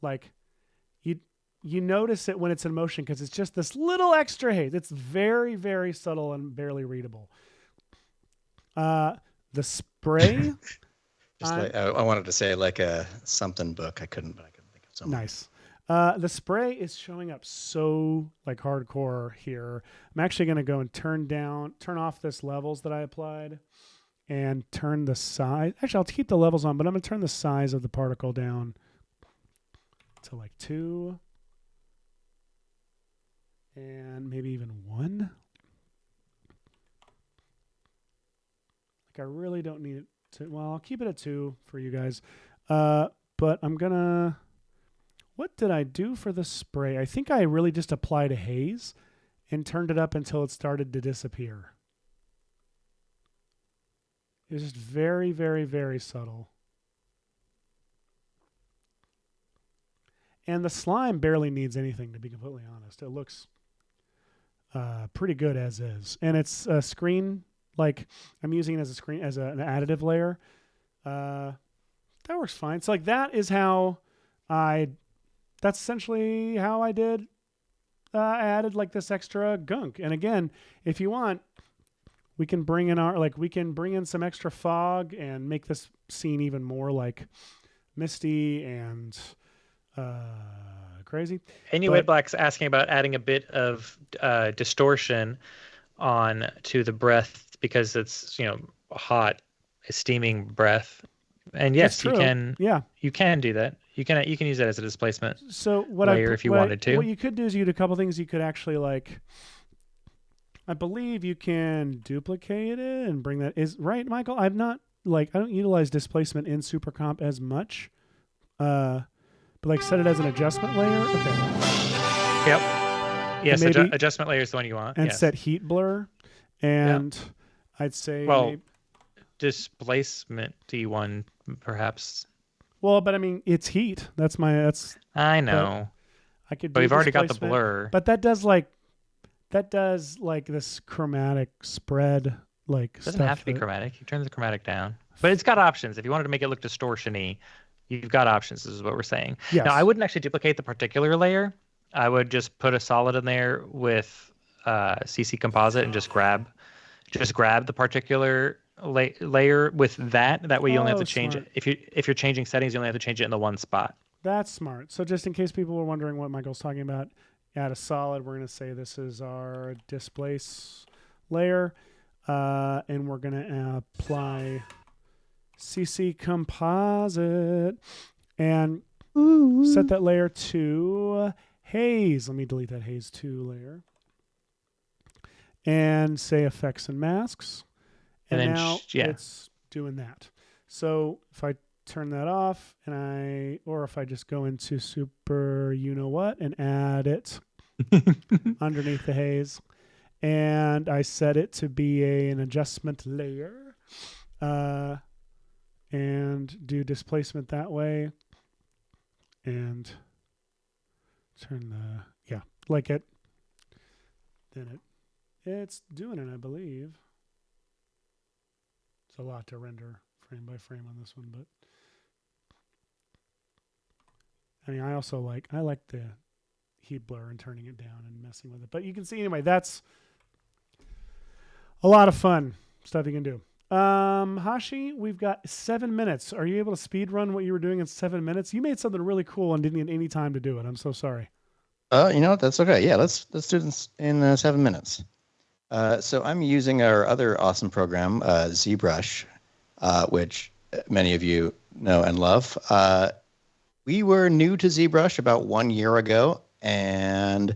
like you notice it when it's in motion because it's just this little extra haze. It's very, very subtle and barely readable. The spray... I wanted to say like a something book. I couldn't think of something. Nice. The spray is showing up so like hardcore here. I'm actually going to go and turn off this levels that I applied and turn the size. Actually, I'll keep the levels on, but I'm going to turn the size of the particle down to like 2 and maybe even 1. Like I really don't need it to, well, I'll keep it at 2 for you guys. But I'm going to... What did I do for the spray? I think I really just applied a haze and turned it up until it started to disappear. It was just very, very, very subtle. And the slime barely needs anything, to be completely honest. It looks pretty good as is. And it's a screen, like I'm using it as a screen, as an additive layer. That works fine. So like that is how that's essentially how I did. I added like this extra gunk. And again, if you want, we can bring in some extra fog and make this scene even more like misty and crazy. Anyway, Black's asking about adding a bit of distortion on to the breath because it's, hot, steaming breath. And yes, you can. Yeah, you can do that. You can use that as a displacement. So layer if you wanted to. What you could do is you do a couple things. You could actually I believe you can duplicate it and bring that. Is right, Michael? I don't utilize displacement in Super Comp as much. But set it as an adjustment layer. Okay. Yep. Yes, adjustment layer is the one you want. And set heat blur. And I'd say displacement D1 perhaps. Well, but I mean it's heat. I know. I could. But we've already got the blur. But that does this chromatic spread It doesn't have to be chromatic. You turn the chromatic down. But it's got options. If you wanted to make it look distortion-y, you've got options, is what we're saying. Yes. Now, I wouldn't actually duplicate the particular layer. I would just put a solid in there with CC Composite and just grab the particular layer with that. That way you only have to change it. If you're changing settings, you only have to change it in the one spot. That's smart. So just in case people were wondering what Michael's talking about, add a solid. We're going to say this is our displace layer. And we're going to apply CC Composite and set that layer to haze. Let me delete that haze 2 layer. And say effects and masks. And now it's doing that. So if I turn that off or if I just go into super you-know-what and add it underneath the haze. And I set it to be an adjustment layer and do displacement that way. And turn then it's doing it, I believe. It's a lot to render frame by frame on this one, but I mean, I like the heat blur and turning it down and messing with it. But you can see anyway, that's a lot of fun stuff you can do. Hashi, we've got 7 minutes. Are you able to speed run what you were doing in 7 minutes? You made something really cool and didn't get any time to do it. I'm so sorry. You know what? That's okay. Yeah, let's do this in 7 minutes. So I'm using our other awesome program, ZBrush, which many of you know and love. We were new to ZBrush about 1 year ago, and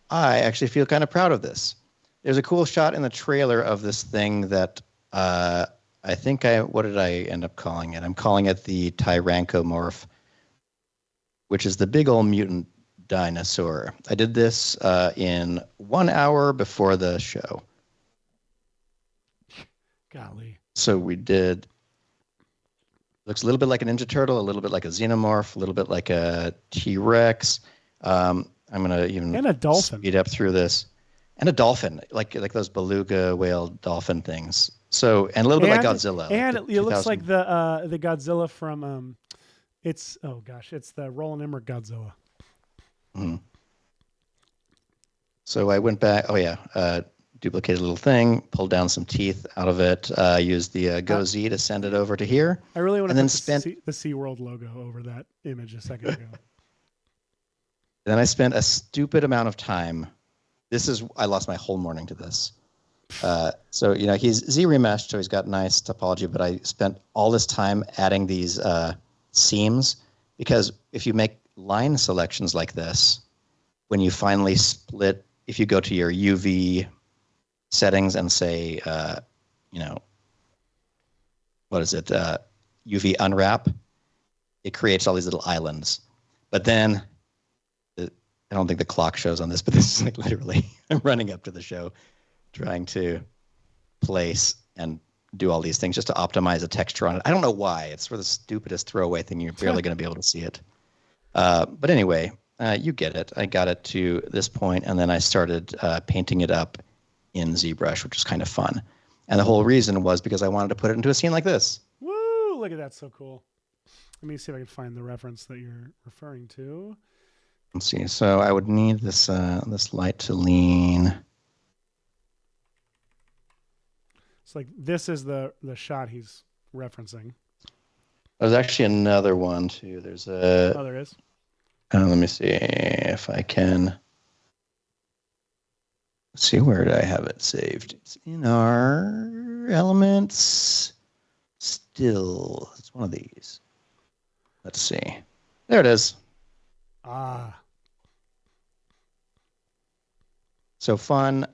I actually feel kind of proud of this. There's a cool shot in the trailer of this thing that what did I end up calling it? I'm calling it the Tyrannomorph, which is the big old mutant dinosaur. I did this in 1 hour before the show. Golly. So we did, looks a little bit like a Ninja Turtle, a little bit like a Xenomorph, a little bit like a T-Rex. I'm going to even and a dolphin. Speed up through this. And a dolphin, like those beluga whale dolphin things. So, and a little bit like Godzilla. And it looks like the Godzilla from, it's the Roland Emmerich Godzilla. Mm-hmm. So I went back, duplicated a little thing, pulled down some teeth out of it, used the Go-Z to send it over to here. I really want to put the SeaWorld logo over that image a second ago. Then I spent a stupid amount of time. I lost my whole morning to this. So, he's Z-remeshed, so he's got nice topology, but I spent all this time adding these seams, because if you make line selections like this, when you finally split, if you go to your UV settings and say, UV unwrap, it creates all these little islands. But then, I don't think the clock shows on this, but this is like literally I'm running up to the show, trying to place and do all these things just to optimize a texture on it. I don't know why. It's sort of the stupidest throwaway thing. You're barely going to be able to see it. But anyway, you get it. I got it to this point, and then I started painting it up in ZBrush, which was kind of fun. And the whole reason was because I wanted to put it into a scene like this. Woo! Look at that. So cool. Let me see if I can find the reference that you're referring to. Let's see. So I would need this light to lean. It's like this is the shot he's referencing. There's actually another one too. There's a. Oh, there is. Let me see if I can. Let's see, where did I have it saved? It's in our Render elements. Still, it's one of these. Let's see. There it is. So fun.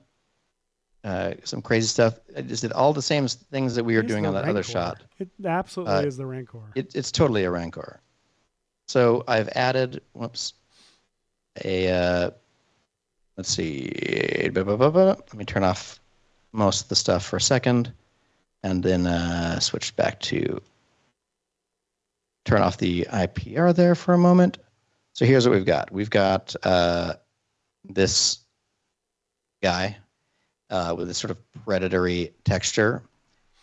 Some crazy stuff. I just did all the same things that we were doing on that other shot. It absolutely is the Rancor. It's totally a Rancor. So I've added, let's see. Let me turn off most of the stuff for a second, and then switch back to turn off the IPR there for a moment. So here's what we've got. We've got this guy with this sort of predatory texture.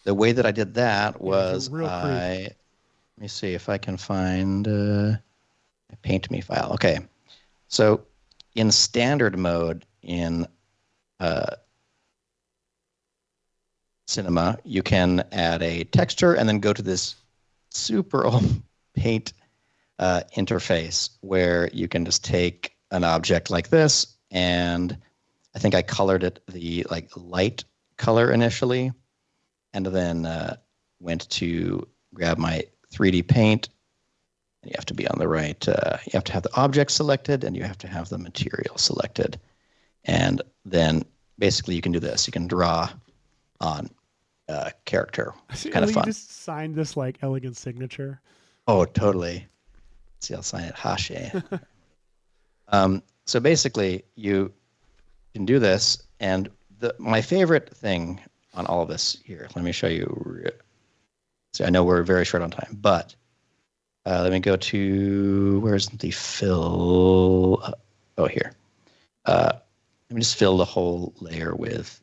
The way that I did that was let me see if I can find a Paint Me file. Okay, so in standard mode in Cinema, you can add a texture and then go to this super old paint interface where you can just take an object like this, and I think I colored it the light color initially, and then went to grab my 3D paint. And you have to be on the right. You have to have the object selected, and you have to have the material selected, and then basically you can do this. You can draw on character. It's kind of fun. You just signed this elegant signature. Oh, totally. Let's see, I'll sign it Hashi. So basically, you can do this, and my favorite thing on all of this here. Let me show you. See, I know we're very short on time, but let me go to where's the fill? Oh, here. Let me just fill the whole layer with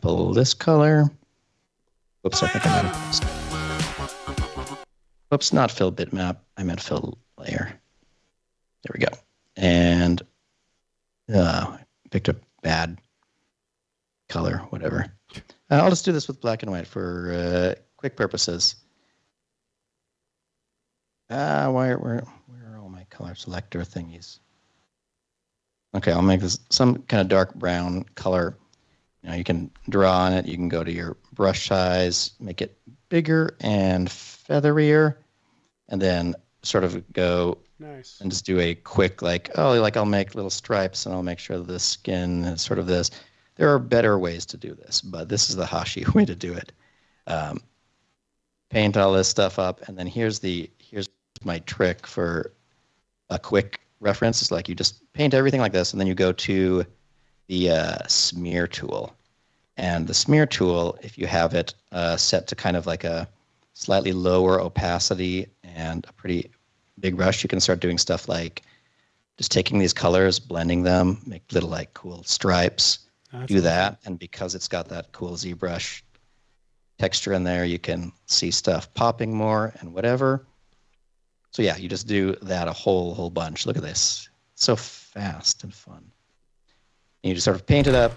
pull this color. Whoops, I think I might have. Whoops, not fill bitmap. I meant fill layer. There we go. And picked a bad color, whatever. I'll just do this with black and white for quick purposes. Where are all my color selector thingies? Okay, I'll make this some kind of dark brown color. You can draw on it. You can go to your brush size, make it bigger and featherier, and then sort of go nice and just do a quick I'll make little stripes, and I'll make sure that the skin is sort of this. There are better ways to do this, but this is the Hashi way to do it. Paint all this stuff up, and then here's my trick for a quick reference. It's you just paint everything like this, and then you go to the smear tool. And the smear tool, if you have it set to kind of a slightly lower opacity and a pretty big brush, you can start doing stuff like just taking these colors, blending them, make little cool stripes. Do that, and because it's got that cool ZBrush texture in there, you can see stuff popping more and whatever. So yeah, you just do that a whole bunch. Look at this. It's so fast and fun. And you just sort of paint it up,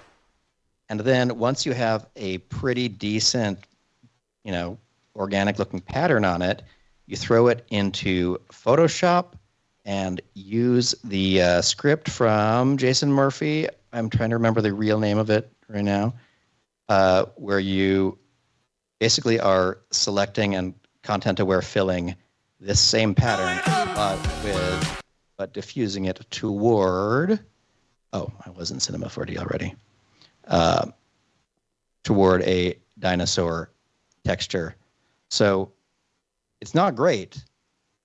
and then once you have a pretty decent, organic looking pattern on it, you throw it into Photoshop and use the script from Jason Murphy. I'm trying to remember the real name of it right now, where you basically are selecting and content-aware filling this same pattern, but diffusing it toward. Oh, I was in Cinema 4D already. Toward a dinosaur texture. So it's not great,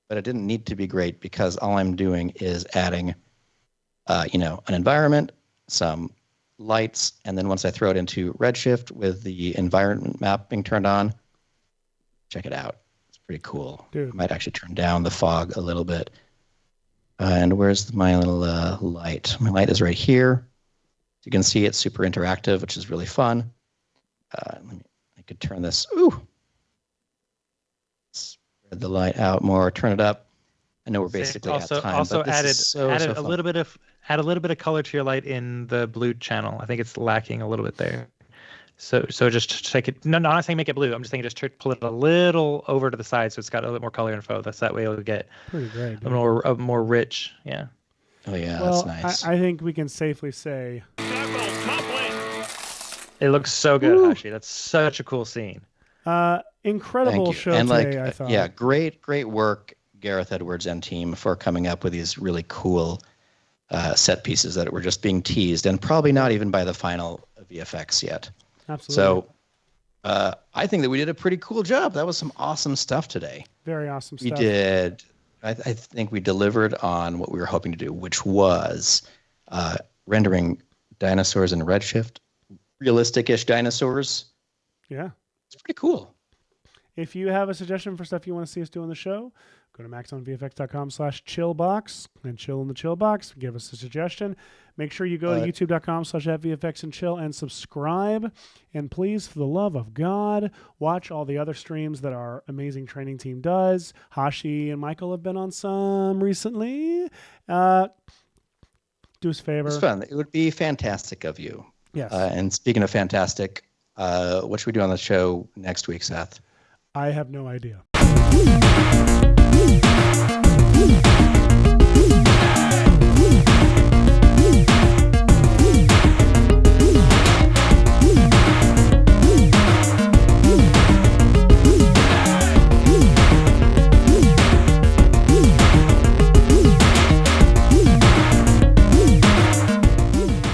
but it didn't need to be great because all I'm doing is adding, an environment, some lights, and then once I throw it into Redshift with the environment mapping turned on, check it out. It's pretty cool. Dude. I might actually turn down the fog a little bit. And where's my little light? My light is right here. You can see it's super interactive, which is really fun. I could turn this. Spread the light out more. Turn it up. I know we're basically at time. Also but add a little bit of color to your light in the blue channel. I think it's lacking a little bit there. So just take it. No, I'm not saying make it blue. I'm just saying just pull it a little over to the side so it's got a little bit more color info. That way it'll get pretty great. A more rich. Yeah. Oh yeah, well, that's nice. I think we can safely say It looks so good, Hashi. That's such a cool scene. Incredible show and today, I thought. Yeah, great work, Gareth Edwards and team, for coming up with these really cool set pieces that were just being teased, and probably not even by the final VFX yet. Absolutely. So I think that we did a pretty cool job. That was some awesome stuff today. Very awesome stuff. We did. I think we delivered on what we were hoping to do, which was rendering dinosaurs in Redshift, realistic-ish dinosaurs. Yeah. It's pretty cool. If you have a suggestion for stuff you want to see us do on the show, go to maxonvfx.com/chillbox and chill in the chill box. Give us a suggestion. Make sure you go to youtube.com/VFX and subscribe. And please, for the love of God, watch all the other streams that our amazing training team does. Hashi and Michael have been on some recently. Do us a favor. It's fun. It would be fantastic of you. Yes. And speaking of fantastic, what should we do on the show next week, Seth? I have no idea.